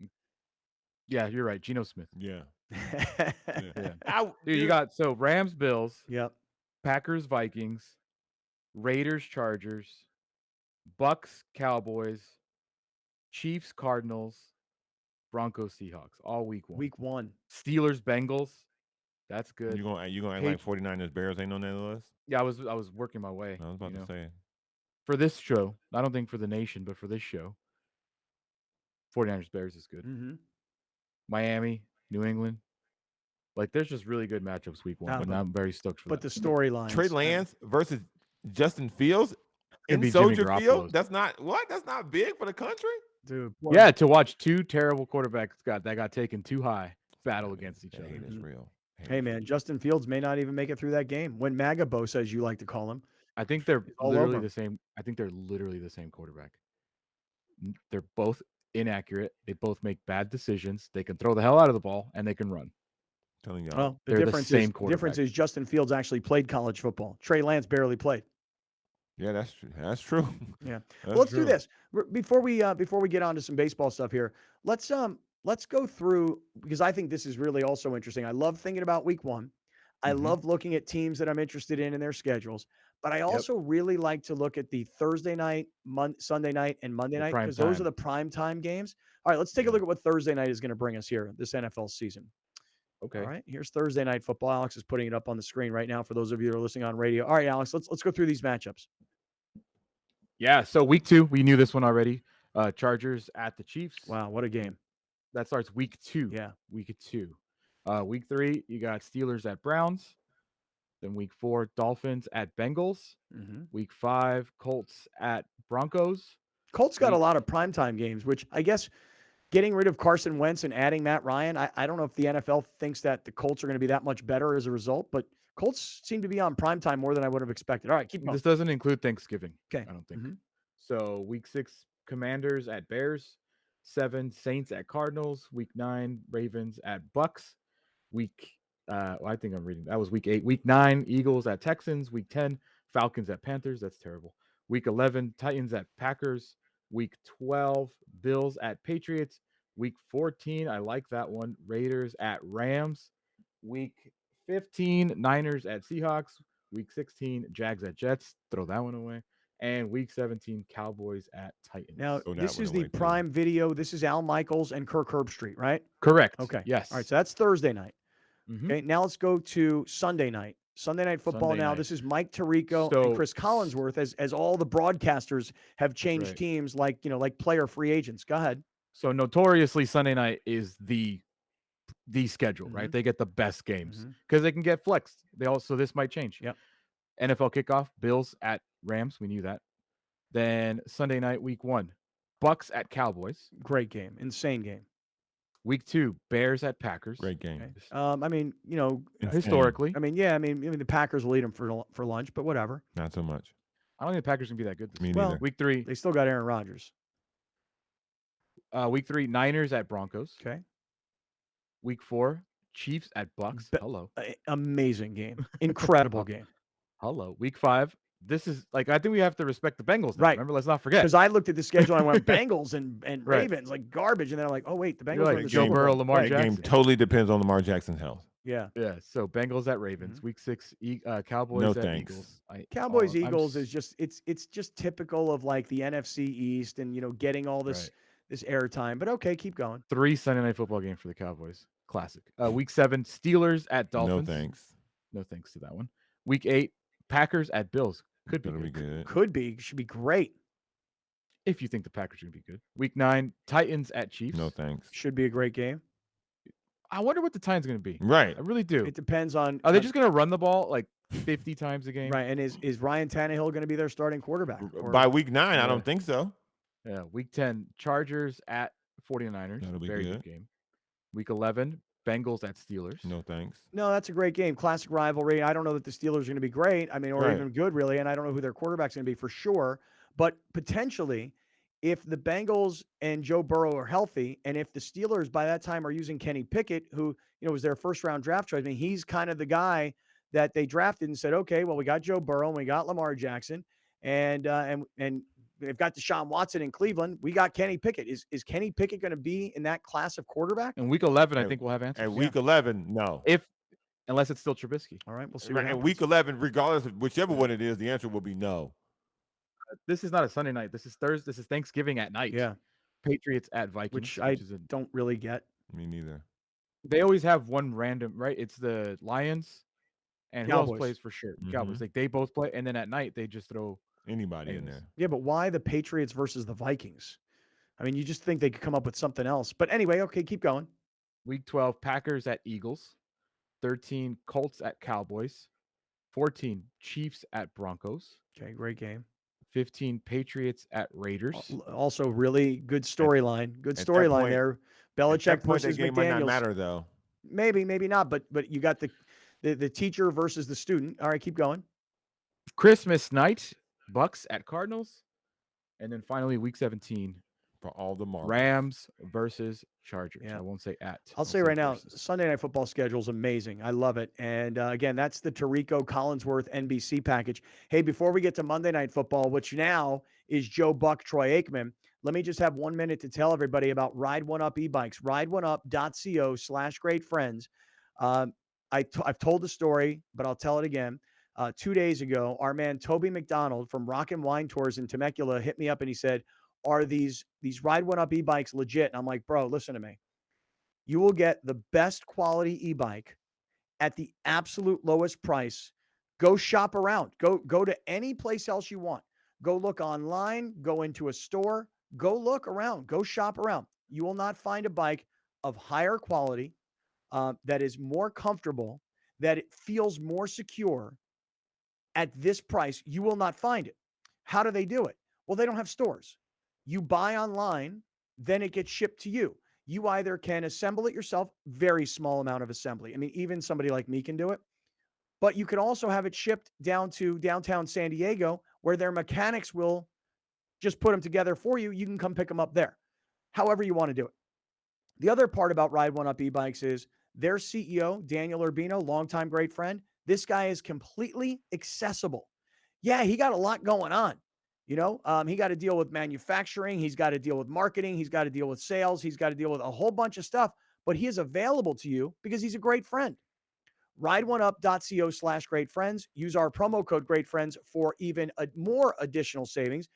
Yeah, you're right. Geno Smith. Yeah. Dude, you got Rams, Bills. Yep. Packers, Vikings. Raiders, Chargers. Bucks, Cowboys. Chiefs, Cardinals. Broncos, Seahawks. All Week 1. Week 1. Steelers, Bengals. That's good. You gonna act like 49ers Bears ain't on that list? Yeah, I was working my way. I was about to say. For this show, I don't think for the nation, but for this show, 49ers Bears is good. Miami, New England. Like, there's just really good matchups Week 1, but I'm very stoked for that. But the storyline. Trey Lance versus Justin Fields in be Soldier Jimmy Field? Garoppolo's. That's not big for the country? Dude. Yeah, to watch two terrible quarterbacks that got taken too high battle against each other. Hate is real. Hey, man, Justin Fields may not even make it through that game. When Maga Bosa, as you like to call him. I think they're all literally over. the same. I think they're literally the same quarterback. They're both inaccurate. They both make bad decisions. They can throw the hell out of the ball and they can run. Telling y'all. Well, They're the same difference is Justin Fields actually played college football. Trey Lance barely played. Yeah, that's true. That's true. Yeah. That's Well, let's true. do this before we get on to some baseball stuff here. Let's go through, because I think this is really also interesting. I love thinking about Week 1. I love looking at teams that I'm interested in their schedules, but I also really like to look at the Thursday night, Sunday night, and Monday night, because those are the prime time games. All right, let's take a look at what Thursday night is going to bring us here this NFL season. Okay. All right, here's Thursday night football. Alex is putting it up on the screen right now for those of you that are listening on radio. All right, Alex, let's go through these matchups. Yeah, so Week 2, we knew this one already. Chargers at the Chiefs. Wow, what a game. That starts Week 2. Yeah. Week 2. Week 3, you got Steelers at Browns. Then week 4, Dolphins at Bengals. Week 5, Colts at Broncos. Colts got a lot of primetime games, which I guess getting rid of Carson Wentz and adding Matt Ryan, I don't know if the NFL thinks that the Colts are going to be that much better as a result, but Colts seem to be on primetime more than I would have expected. All right, keep going. This doesn't include Thanksgiving. Okay. I don't think. So week 6, Commanders at Bears. 7, Saints at Cardinals. Week 9, Ravens at Bucks. I think I'm reading. That was week 8. Week 9, Eagles at Texans. Week 10, Falcons at Panthers. That's terrible. Week 11, Titans at Packers. Week 12, Bills at Patriots. Week 14, I like that one, Raiders at Rams. Week 15, Niners at Seahawks. Week 16, Jags at Jets. Throw that one away. And week 17, Cowboys at Titans. Now, Throw that this one is the away, too. Prime Video. This is Al Michaels and Kirk Herbstreit, right? Correct. Okay. Yes. All right, so that's Thursday night. Mhm. Okay, now let's go to Sunday night. Sunday Night Football Sunday now. night. This is Mike Tirico and So- Chris Collinsworth as all the broadcasters have changed right. teams like player free agents. Go ahead. So notoriously, Sunday night is the schedule, Mm-hmm. right? They get the best games because they can get flexed. This might change. Yep. NFL kickoff, Bills at Rams. We knew that. Then Sunday night, week 1, Bucks at Cowboys. Great game. Insane game. Week 2, Bears at Packers. Great game. Okay. I mean, Historically, I mean, the Packers will eat them for lunch, but whatever. Not so much. I don't think the Packers can be that good this Me year. Well, neither. Week 3, They still got Aaron Rodgers. week 3, Niners at Broncos. Okay. Week 4, Chiefs at Bucks. Be- Hello. Amazing game. Incredible game. Hello. Week 5. This is I think we have to respect the Bengals now. Right. Remember, let's not forget. Because I looked at the schedule and I went Bengals and Right. Ravens, like garbage. And then I'm like, oh, wait, the Bengals You're are like in the Joe Super Burrow, Bowl. Lamar That Jackson. game totally depends on Lamar Jackson's health. Yeah. Yeah, so Bengals at Ravens. Week 6, Cowboys No at thanks. Eagles. Cowboys I'm Eagles s- is just it's just typical of like the NFC East and getting all this Right. this airtime. But okay, keep going. 3 Sunday night football game for the Cowboys. Classic. Week 7, Steelers at Dolphins. No thanks. No thanks to that one. Week 8, Packers at Bills. Could be That'll be good. good. Could be, should be great. If you think the Packers are going to be good. Week 9, Titans at Chiefs. No thanks. Should be a great game. I wonder what the Titans are going to be. Right. I really do. It depends on Are they just going to run the ball like 50 times a game? right. And is Ryan Tannehill going to be their starting quarterback? Or- By week 9, I Yeah. don't think so. Yeah. Week 10, Chargers at 49ers. That'll be Very good. game. Week 11, Bengals at Steelers. No thanks. No, that's a great game. Classic rivalry. I don't know that the Steelers are going to be great. I mean, or Right. even good, really. And I don't know who their quarterback's going to be for sure. But potentially, if the Bengals and Joe Burrow are healthy, and if the Steelers by that time are using Kenny Pickett, who was their first round draft choice, I mean, he's kind of the guy that they drafted and said, okay, well, we got Joe Burrow and we got Lamar Jackson, and they've got Deshaun Watson in Cleveland. We got Kenny Pickett. Is Kenny Pickett going to be in that class of quarterback? And week 11, I And- think we'll have answers. And week 11, no. Unless it's still Trubisky. All right, we'll see. Right, What and happens. week 11, regardless of whichever one it is, the answer will be no. This is not a Sunday night. This is Thursday. This is Thanksgiving at night. Yeah, Patriots at Vikings. which I is don't really get. Me neither. they always have one random, right? It's the Lions and who else Cowboys. plays for sure? Mhm. Cowboys. Like they both play, and then at night they just throw. Anybody in Anyways. there. Yeah, but why the Patriots versus the Vikings? I mean, you just think they could come up with something else. But anyway, okay, keep going. Week 12, Packers at Eagles. 13, Colts at Cowboys. 14, Chiefs at Broncos. Okay, great game. 15, Patriots at Raiders. Also, really good storyline. Good at that storyline point- there. At Belichick that point, that versus game might not McDaniels. matter, though. Maybe, maybe not. But you got the teacher versus the student. All right, keep going. Christmas night, Bucks at Cardinals. And then finally, week 17, For all the marbles. Rams versus Chargers. Yeah. I won't say at. I'll say right now, versus. Sunday Night Football schedule is amazing. I love it. And again, that's the Tirico Collinsworth NBC package. Hey, before we get to Monday Night Football, which now is Joe Buck, Troy Aikman, let me just have 1 minute to tell everybody about Ride One Up e-bikes. RideOneUp.co/great-friends. I've told the story, but I'll tell it again. 2 days ago, our man Toby McDonald from Rock and Wine Tours in Temecula hit me up and he said, are these Ride One Up e-bikes legit? And I'm like, bro, listen to me. You will get the best quality e-bike at the absolute lowest price. Go shop around. Go to any place else you want. Go look online. Go into a store. Go look around. Go shop around. You will not find a bike of higher quality, that is more comfortable, that it feels more secure at this price, you will not find it. How do they do it? Well, they don't have stores. You buy online, then it gets shipped to you. You either can assemble it yourself, very small amount of assembly. I mean, even somebody like me can do it. But you can also have it shipped down to downtown San Diego, where their mechanics will just put them together for you. You can come pick them up there, however you want to do it. The other part about Ride One Up e-bikes is their CEO, Daniel Urbino, longtime great friend. This guy is completely accessible. Yeah, he got a lot going on. He got to deal with manufacturing. He's got to deal with marketing. He's got to deal with sales. He's got to deal with a whole bunch of stuff, but he is available to you because he's a great friend. rideoneup.co/great friends. Use our promo code great friends for even more additional savings.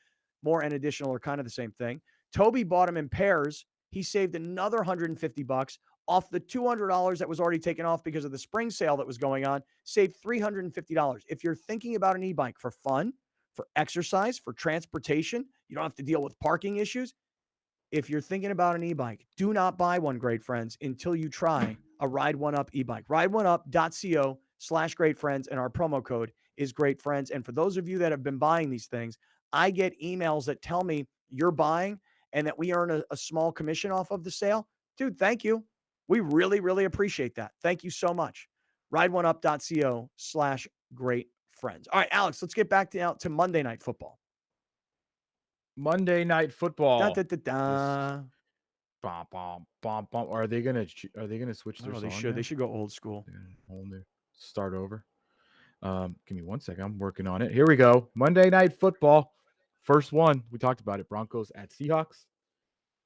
More and additional are kind of the same thing. Toby bought them in pairs. He saved another $150 off the $200 that was already taken off because of the spring sale that was going on. Saved $350. If you're thinking about an e-bike for fun, for exercise, for transportation, you don't have to deal with parking issues. If you're thinking about an e-bike, do not buy one, great friends, until you try a Ride One Up e-bike. rideoneup.co/great friends, and our promo code is great friends. And for those of you that have been buying these things, I get emails that tell me you're buying and that we earn a small commission off of the sale. Dude, thank you. We really, really appreciate that. Thank you so much. rideoneup.co/great friends. All right, Alex, let's get back to Monday Night Football. Monday Night Football. Da, da, da, da. Bom, bom, bom, bom. Are they gonna switch their Oh, song? they should. now? They should go old school. Whole new start over. Give me 1 second. I'm working on it. Here we go. Monday Night Football. First one. We talked about it. Broncos at Seahawks,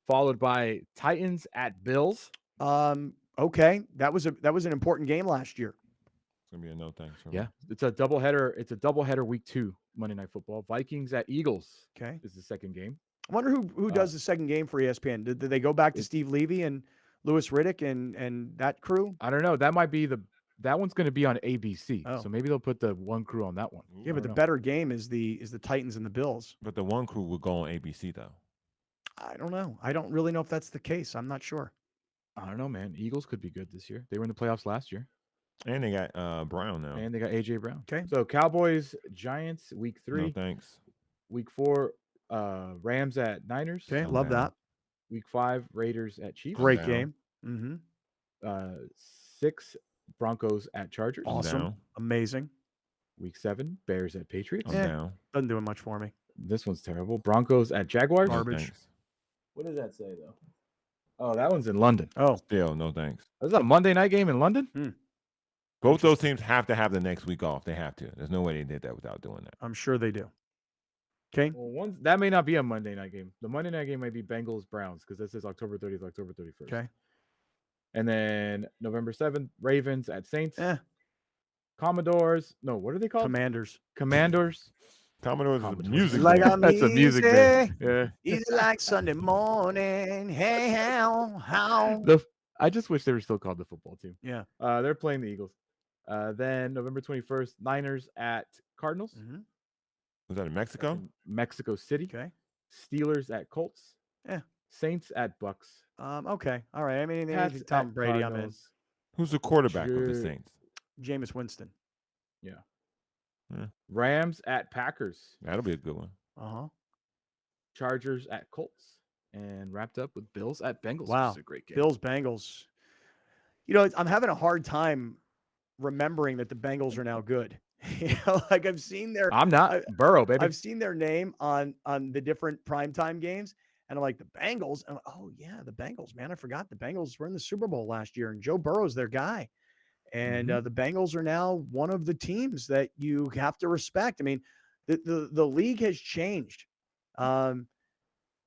followed by Titans at Bills. Okay. That was an important game last year. It's gonna be a no thanks. Yeah, it's a doubleheader. It's a doubleheader week 2 Monday Night Football. Vikings at Eagles. Okay. Is the second game. I wonder who does the second game for ESPN. Did they go back to Steve Levy and Louis Riddick and that crew? I don't know. That might be that one's going to be on ABC. Oh. So maybe they'll put the one crew on that one. Yeah, but the better game is the Titans and the Bills. But the one crew will go on ABC though. I don't know. I don't really know if that's the case. I'm not sure. I don't know, man. Eagles could be good this year. They were in the playoffs last year. And they got Brown now. And they got AJ Brown. Okay. So Cowboys, Giants, week 3. No thanks. Week 4, Rams at Niners. Okay, love that. Week 5, Raiders at Chiefs. Great game. Mm-hmm. 6, Broncos at Chargers. Awesome. Amazing. Week 7, Bears at Patriots. I'm down. Doesn't do much for me. This one's terrible. Broncos at Jaguars. Garbage. What does that say, though? Oh, that one's in London. Oh. Still, no thanks. Is that a Monday night game in London? Both those teams have to have the next week off. They have to. There's no way they did that without doing that. I'm sure they do. Okay. Well, that may not be a Monday night game. The Monday night game might be Bengals Browns because this is October 30th, October 31st. Okay. And then November 7th, Ravens at Saints. Commodores. No, what are they called? Commanders. Commanders. Commodores is a music like band. That's a music band. Yeah. Easy like Sunday morning. Hey, how? I just wish they were still called the football team. Yeah. They're playing the Eagles. Then November 21st, Niners at Cardinals. Mm-hmm. Was that in Mexico? Mexico City. Okay. Steelers at Colts. Yeah. Saints at Bucks. Okay. All right. I mean, Pats Tom at Brady, Cardinals. I'm in. Who's the quarterback of the Saints? Jameis Winston. Yeah. Rams at Packers. That'll be a good one. Uh-huh. Chargers at Colts. And wrapped up with Bills at Bengals. Wow. Which is a great game. Bills, Bengals. I'm having a hard time remembering that the Bengals are now good. Like I've seen their I'm not Burrow, baby. I've seen their name on the different primetime games, and I'm like, the Bengals. And I'm like, oh yeah, the Bengals, man. I forgot the Bengals were in the Super Bowl last year, and Joe Burrow's their guy. And the Bengals are now one of the teams that you have to respect. I mean, the league has changed. Now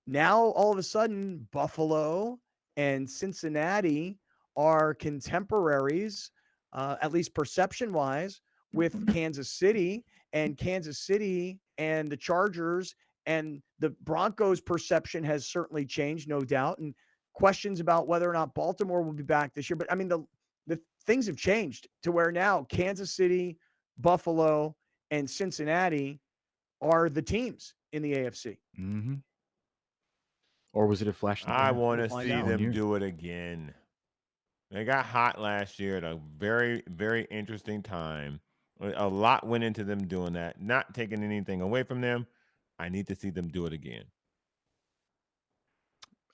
all of a sudden, Buffalo and Cincinnati are contemporaries, at least perception-wise, with Kansas City and the Chargers, and the Broncos' perception has certainly changed, no doubt, and questions about whether or not Baltimore will be back this year. But I mean, the things have changed to where now Kansas City, Buffalo, and Cincinnati are the teams in the AFC. Mm-hmm. Or was it a flash? I want to We'll see them do it again. They got hot last year at a very, very interesting time. A lot went into them doing that. Not taking anything away from them. I need to see them do it again.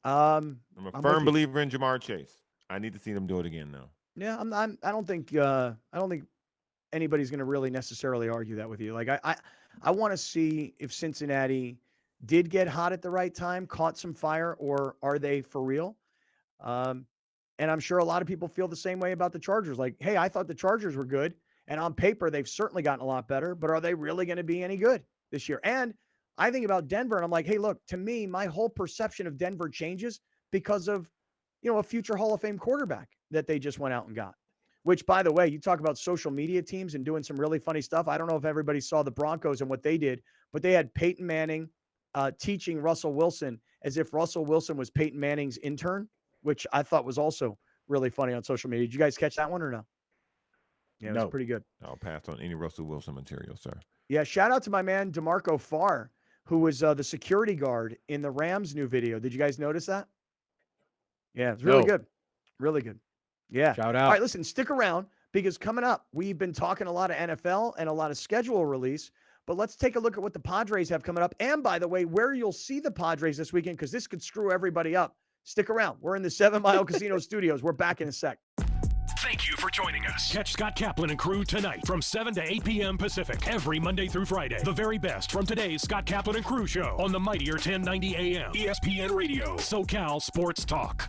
I'm a firm believer in Jamar Chase. I need to see them do it again, though. Yeah, I don't think anybody's going to really necessarily argue that with you. Like I want to see if Cincinnati did get hot at the right time, caught some fire, or are they for real? And I'm sure a lot of people feel the same way about the Chargers. Like, hey, I thought the Chargers were good, and on paper they've certainly gotten a lot better, but are they really going to be any good this year? And I think about Denver, and I'm like, hey, look, to me, my whole perception of Denver changes because of, a future Hall of Fame quarterback that they just went out and got. Which, by the way, you talk about social media teams and doing some really funny stuff. I don't know if everybody saw the Broncos and what they did, but they had Peyton Manning teaching Russell Wilson as if Russell Wilson was Peyton Manning's intern, which I thought was also really funny on social media. Did you guys catch that one or no? Yeah, it was pretty good. I'll pass on any Russell Wilson material, sir. Yeah, shout out to my man DeMarco Farr, who was the security guard in the Rams' new video. Did you guys notice that? Yeah, it's really good. Really good. Yeah. Shout out. All right, listen, stick around because coming up, we've been talking a lot of NFL and a lot of schedule release, but let's take a look at what the Padres have coming up. And by the way, where you'll see the Padres this weekend, because this could screw everybody up. Stick around. We're in the 7 Mile Casino studios. We're back in a sec. Thank you for joining us. Catch Scott Kaplan and crew tonight from 7 to 8 p.m. Pacific every Monday through Friday. The very best from today's Scott Kaplan and crew show on the mightier 1090 AM ESPN Radio, SoCal Sports Talk.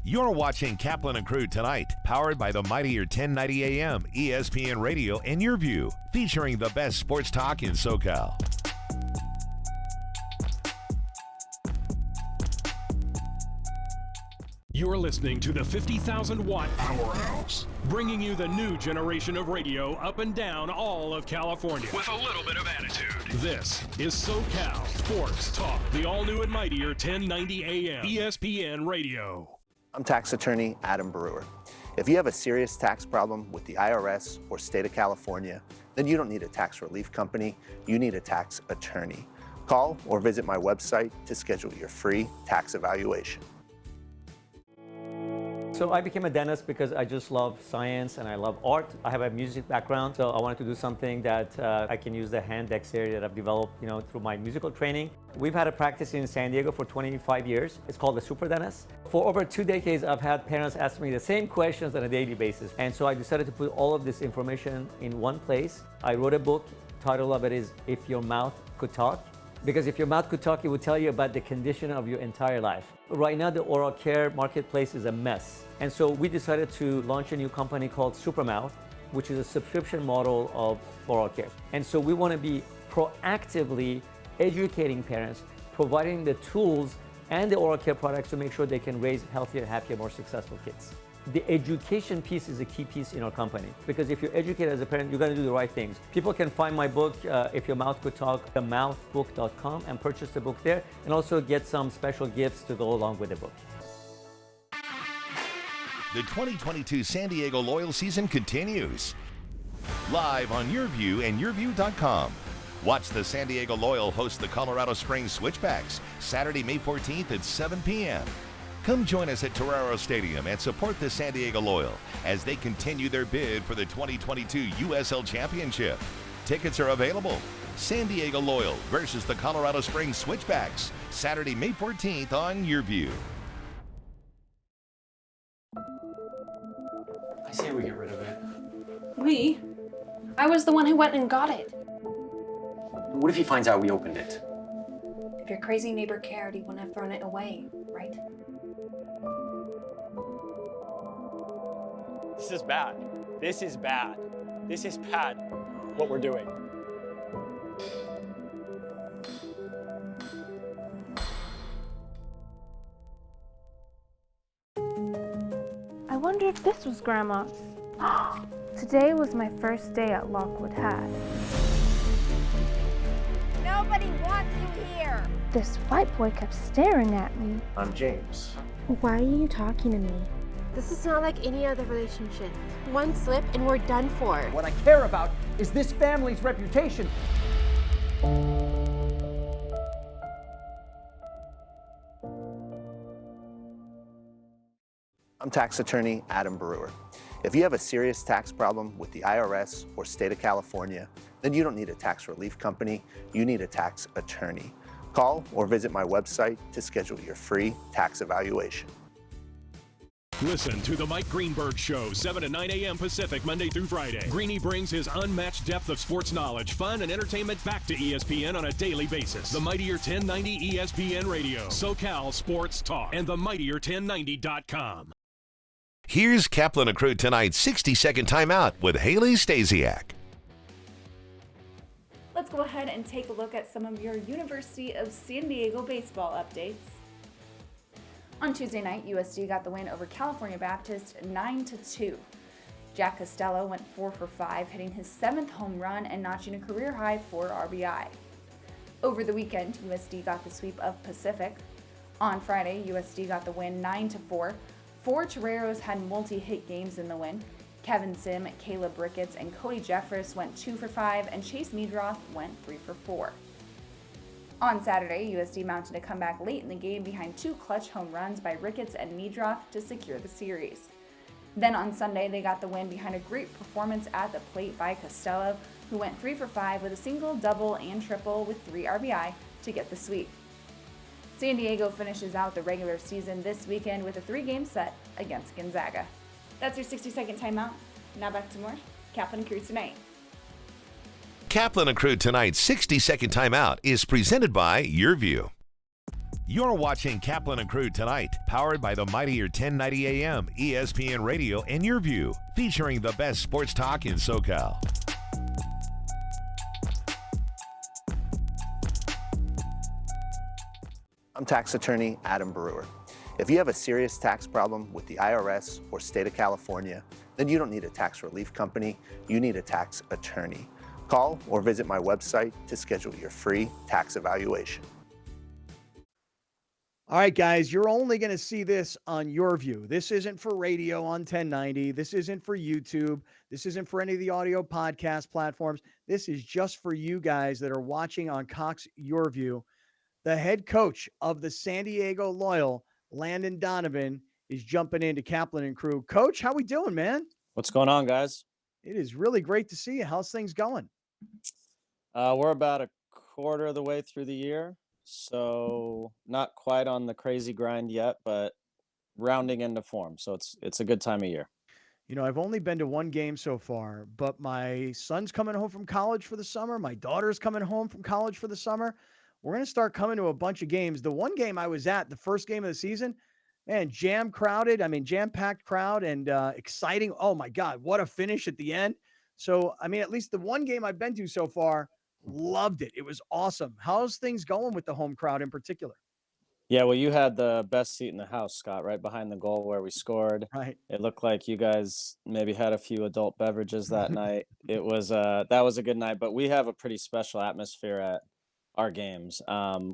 You're watching Kaplan and Crew tonight, powered by the mightier 1090 AM ESPN Radio and Your View, featuring the best sports talk in SoCal. You're listening to the 50,000-watt Powerhouse, bringing you the new generation of radio up and down all of California with a little bit of attitude. This is SoCal Sports Talk, the all-new and mightier 1090 AM ESPN Radio. I'm tax attorney Adam Brewer. If you have a serious tax problem with the IRS or state of California, then you don't need a tax relief company, you need a tax attorney. Call or visit my website to schedule your free tax evaluation. So I became a dentist because I just love science and I love art. I have a music background, so I wanted to do something that I can use the hand dexterity that I've developed, through my musical training. We've had a practice in San Diego for 25 years. It's called the Super Dentist. For over 2 decades, I've had parents ask me the same questions on a daily basis. And so I decided to put all of this information in one place. I wrote a book. Title of it is If Your Mouth Could Talk. Because if your mouth could talk, it would tell you about the condition of your entire life. Right now, the oral care marketplace is a mess. And so we decided to launch a new company called Supermouth, which is a subscription model of oral care. And so we want to be proactively educating parents, providing the tools and the oral care products to make sure they can raise healthier, happier, more successful kids. The education piece is a key piece in our company, because if you're educated as a parent, you're going to do the right things. People can find my book, If Your Mouth Could Talk, themouthbook.com, and purchase the book there, and also get some special gifts to go along with the book. The 2022 San Diego Loyal season continues. Live on Your View and YourView.com. Watch the San Diego Loyal host the Colorado Springs Switchbacks Saturday, May 14th at 7 p.m. Come join us at Torero Stadium and support the San Diego Loyal as they continue their bid for the 2022 USL Championship. Tickets are available. San Diego Loyal versus the Colorado Springs Switchbacks, Saturday, May 14th on Your View. I say we get rid of it. We? I was the one who went and got it. What if he finds out we opened it? If your crazy neighbor cared, he wouldn't have thrown it away, right? This is bad. This is bad. This is bad, what we're doing. I wonder if this was Grandma's. Today was my first day at Lockwood Hat. Nobody wants you here. This white boy kept staring at me. I'm James. Why are you talking to me? This is not like any other relationship. One slip and we're done for. What I care about is this family's reputation. I I'm tax attorney Adam Brewer. If you have a serious tax problem with the IRS or state of California, then you don't need a tax relief company, you need a tax attorney. Call or visit my website to schedule your free tax evaluation. Listen to the Mike Greenberg Show, 7 to 9 a.m. Pacific, Monday through Friday. Greeny brings his unmatched depth of sports knowledge, fun, and entertainment back to ESPN on a daily basis. The Mightier 1090 ESPN Radio, SoCal Sports Talk, and the Mightier1090.com. Here's Kaplan and Crew tonight's 60-second timeout with Haley Stasiak. Let's go ahead and take a look at some of your University of San Diego baseball updates. On Tuesday night, USD got the win over California Baptist 9-2. Jack Costello went 4 for 5, hitting his 7th home run and notching a career-high 4 RBI. Over the weekend, USD got the sweep of Pacific. On Friday, USD got the win 9-4. 4 Toreros had multi-hit games in the win. Kevin Sim, Caleb Ricketts, and Cody Jeffress went 2 for 5, and Chase Meadroth went 3 for 4. On Saturday, USD mounted a comeback late in the game behind 2 clutch home runs by Ricketts and Meadroth to secure the series. Then on Sunday, they got the win behind a great performance at the plate by Costello, who went 3 for 5 with a single, double, and triple with 3 RBI to get the sweep. San Diego finishes out the regular season this weekend with a 3-game set against Gonzaga. That's your 60-second timeout. Now back to more Kaplan and Crew tonight. Kaplan and Crew tonight's 60-second timeout is presented by YourView. You're watching Kaplan and Crew tonight, powered by the Mightier 1090 AM, ESPN Radio, and YourView, featuring the best sports talk in SoCal. I'm tax attorney Adam Brewer. If you have a serious tax problem with the IRS or state of California, then you don't need a tax relief company, you need a tax attorney. Call or visit my website to schedule your free tax evaluation. All right, guys, you're only going to see this on YourView. This isn't for radio on 1090. This isn't for YouTube. This isn't for any of the audio podcast platforms. This is just for you guys that are watching on Cox YourView. The head coach of the San Diego Loyal, Landon Donovan, is jumping into Kaplan and Crew. Coach, how we doing, man? What's going on, guys? It is really great to see you. How's things going? We're about a quarter of the way through the year, so not quite on the crazy grind yet, but rounding into form. So it's a good time of year. You know, I've only been to one game so far, but my son's coming home from college for the summer. My daughter's coming home from college for the summer. We're going to start coming to a bunch of games. The one game I was at, the first game of the season, man, jam-packed crowd and exciting. Oh, my God, what a finish at the end. So, I mean, at least the one game I've been to so far, loved it. It was awesome. How's things going with the home crowd in particular? Yeah, well, you had the best seat in the house, Scott, right behind the goal where we scored. Right. It looked like you guys maybe had a few adult beverages that night. It was that was a good night, but we have a pretty special atmosphere at our games.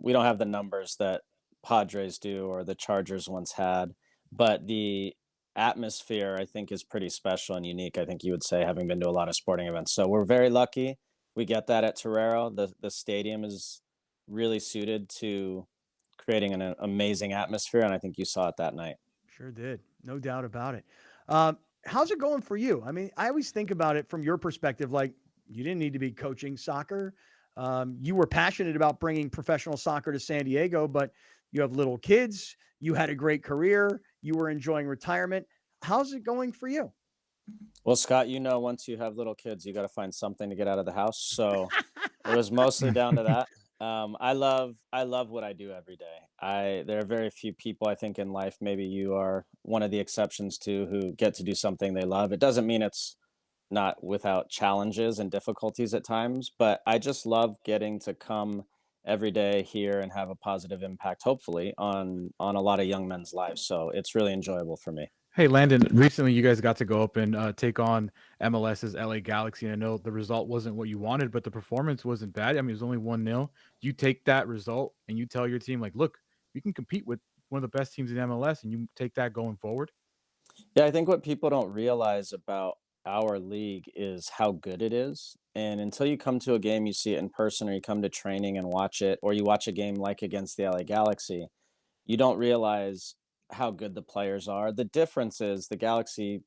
We don't have the numbers that Padres do or the Chargers once had, but the atmosphere I think is pretty special and unique, I think you would say, having been to a lot of sporting events. So we're very lucky we get that at Torero. The stadium is really suited to creating an amazing atmosphere, and I think you saw it that night. Sure did. No doubt about it. How's it going for you? I mean, I always think about it from your perspective, like you didn't need to be coaching soccer. You were passionate about bringing professional soccer to San Diego, but you have little kids. You had a great career. You were enjoying retirement. How's it going for you? Well, Scott, you know, once you have little kids, you got to find something to get out of the house. So it was mostly down to that. I love what I do every day. There are very few people, I think, in life, maybe you are one of the exceptions to, who get to do something they love. It doesn't mean it's not without challenges and difficulties at times, but I just love getting to come every day here and have a positive impact, hopefully, on a lot of young men's lives. So it's really enjoyable for me. Hey, Landon, recently you guys got to go up and take on MLS's LA Galaxy. And I know the result wasn't what you wanted, but the performance wasn't bad. I mean, it was only 1-0. You take that result and you tell your team, like, look, we can compete with one of the best teams in MLS, and you take that going forward. Yeah, I think what people don't realize about our league is how good it is. And until you come to a game, you see it in person, or you come to training and watch it, or you watch a game like against the LA Galaxy, you don't realize how good the players are. The difference is the Galaxy,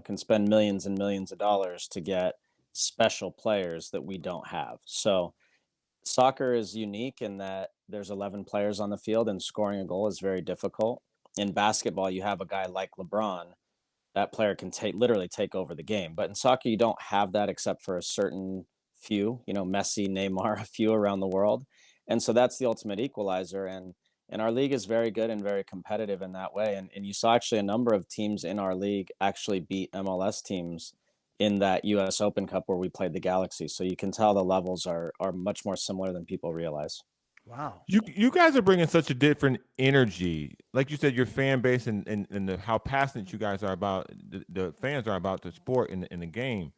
can spend millions and millions of dollars to get special players that we don't have. So soccer is unique in that there's 11 players on the field and scoring a goal is very difficult. In basketball, you have a guy like LeBron. That player can literally take over the game. But in soccer, you don't have that except for a certain few, Messi, Neymar, a few around the world. And so that's the ultimate equalizer. And our league is very good and very competitive in that way. And you saw actually a number of teams in our league actually beat MLS teams in that US Open Cup where we played the Galaxy. So you can tell the levels are much more similar than people realize. Wow. You guys are bringing such a different energy. Like you said, your fan base and how passionate you guys are about, the fans are about the sport and the game.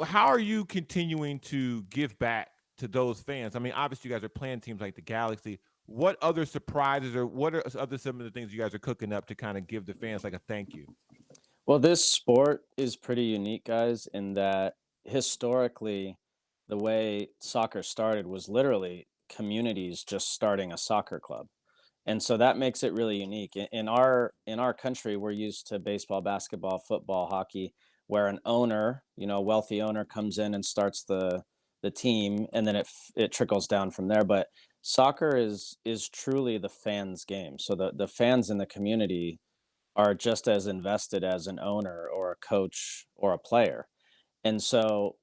How are you continuing to give back to those fans? I mean, obviously you guys are playing teams like the Galaxy. What other surprises or what are some of the things you guys are cooking up to kind of give the fans like a thank you? Well, this sport is pretty unique, guys, in that historically the way soccer started was literally communities just starting a soccer club. And so that makes it really unique. In our country, we're used to baseball, basketball, football, hockey, where an owner, a wealthy owner comes in and starts the team, and then it trickles down from there. But soccer is truly the fans' game. So the fans in the community are just as invested as an owner or a coach or a player. And so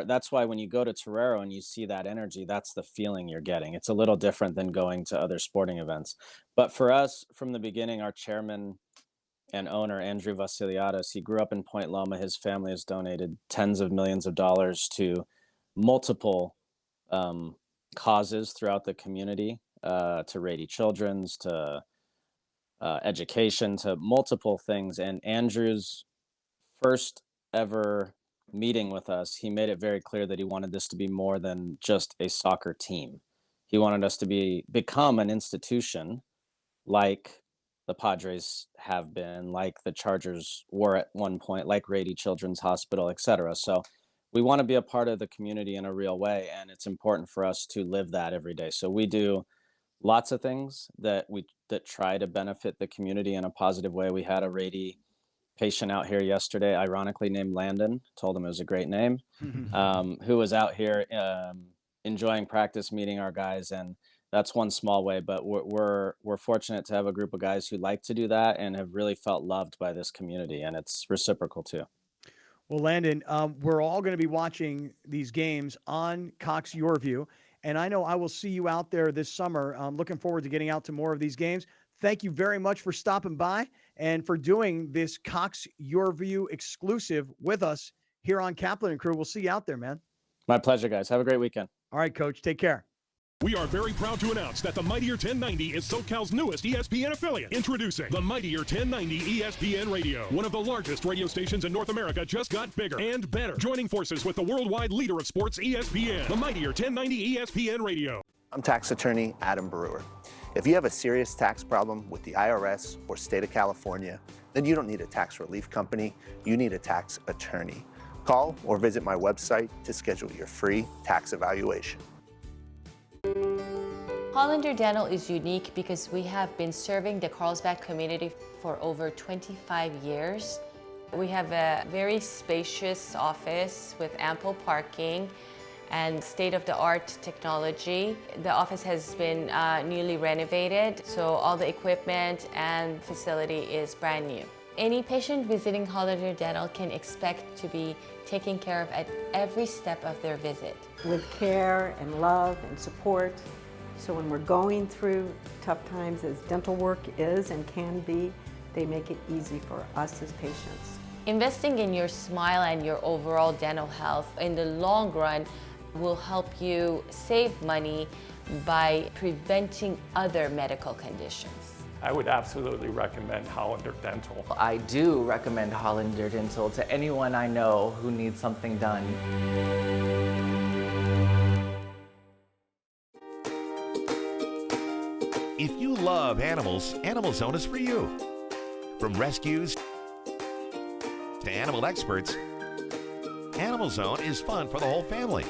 that's why when you go to Torero and you see that energy, that's the feeling you're getting. It's a little different than going to other sporting events. But for us, from the beginning, our chairman and owner, Andrew Vasiliadis, he grew up in Point Loma. His family has donated tens of millions of dollars to multiple causes throughout the community, to Rady Children's, to education, to multiple things. And Andrew's first ever meeting with us, he made it very clear that he wanted this to be more than just a soccer team. He wanted us to become an institution like the Padres have been, like the Chargers were at one point, like Rady Children's Hospital, etc. So we want to be a part of the community in a real way, and it's important for us to live that every day. So we do lots of things that try to benefit the community in a positive way. We had a Rady patient out here yesterday, ironically named Landon, told him it was a great name, who was out here enjoying practice, meeting our guys, and that's one small way. But we're fortunate to have a group of guys who like to do that and have really felt loved by this community, and it's reciprocal too. Well, Landon, we're all going to be watching these games on Cox Your View, and I know I will see you out there this summer. I'm looking forward to getting out to more of these games. Thank you very much for stopping by and for doing this Cox Your View exclusive with us here on Kaplan and Crew. We'll see you out there, man. My pleasure, guys. Have a great weekend. All right, Coach. Take care. We are very proud to announce that the Mightier 1090 is SoCal's newest ESPN affiliate. Introducing the Mightier 1090 ESPN Radio. One of the largest radio stations in North America just got bigger and better. Joining forces with the worldwide leader of sports, ESPN. The Mightier 1090 ESPN Radio. I'm tax attorney Adam Brewer. If you have a serious tax problem with the IRS or state of California, then you don't need a tax relief company, you need a tax attorney. Call or visit my website to schedule your free tax evaluation. Hollander Dental is unique because we have been serving the Carlsbad community for over 25 years. We have a very spacious office with ample parking and state-of-the-art technology. The office has been newly renovated, so all the equipment and facility is brand new. Any patient visiting Hollander Dental can expect to be taken care of at every step of their visit. With care and love and support. So when we're going through tough times, as dental work is and can be, they make it easy for us as patients. Investing in your smile and your overall dental health in the long run will help you save money by preventing other medical conditions. I would absolutely recommend Hollander Dental. I do recommend Hollander Dental to anyone I know who needs something done. If you love animals, Animal Zone is for you. From rescues to animal experts, Animal Zone is fun for the whole family.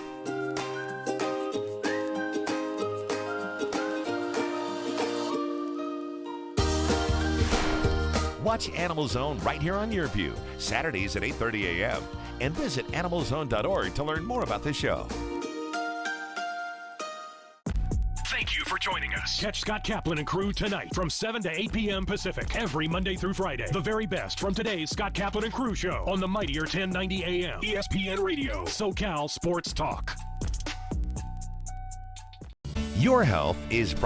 Watch Animal Zone right here on YourView, Saturdays at 8:30 a.m. And visit animalzone.org to learn more about the show. Thank you for joining us. Catch Scott Kaplan and crew tonight from 7 to 8 p.m. Pacific every Monday through Friday. The very best from today's Scott Kaplan and crew show on the mightier 1090 a.m. ESPN Radio, SoCal Sports Talk. Your health is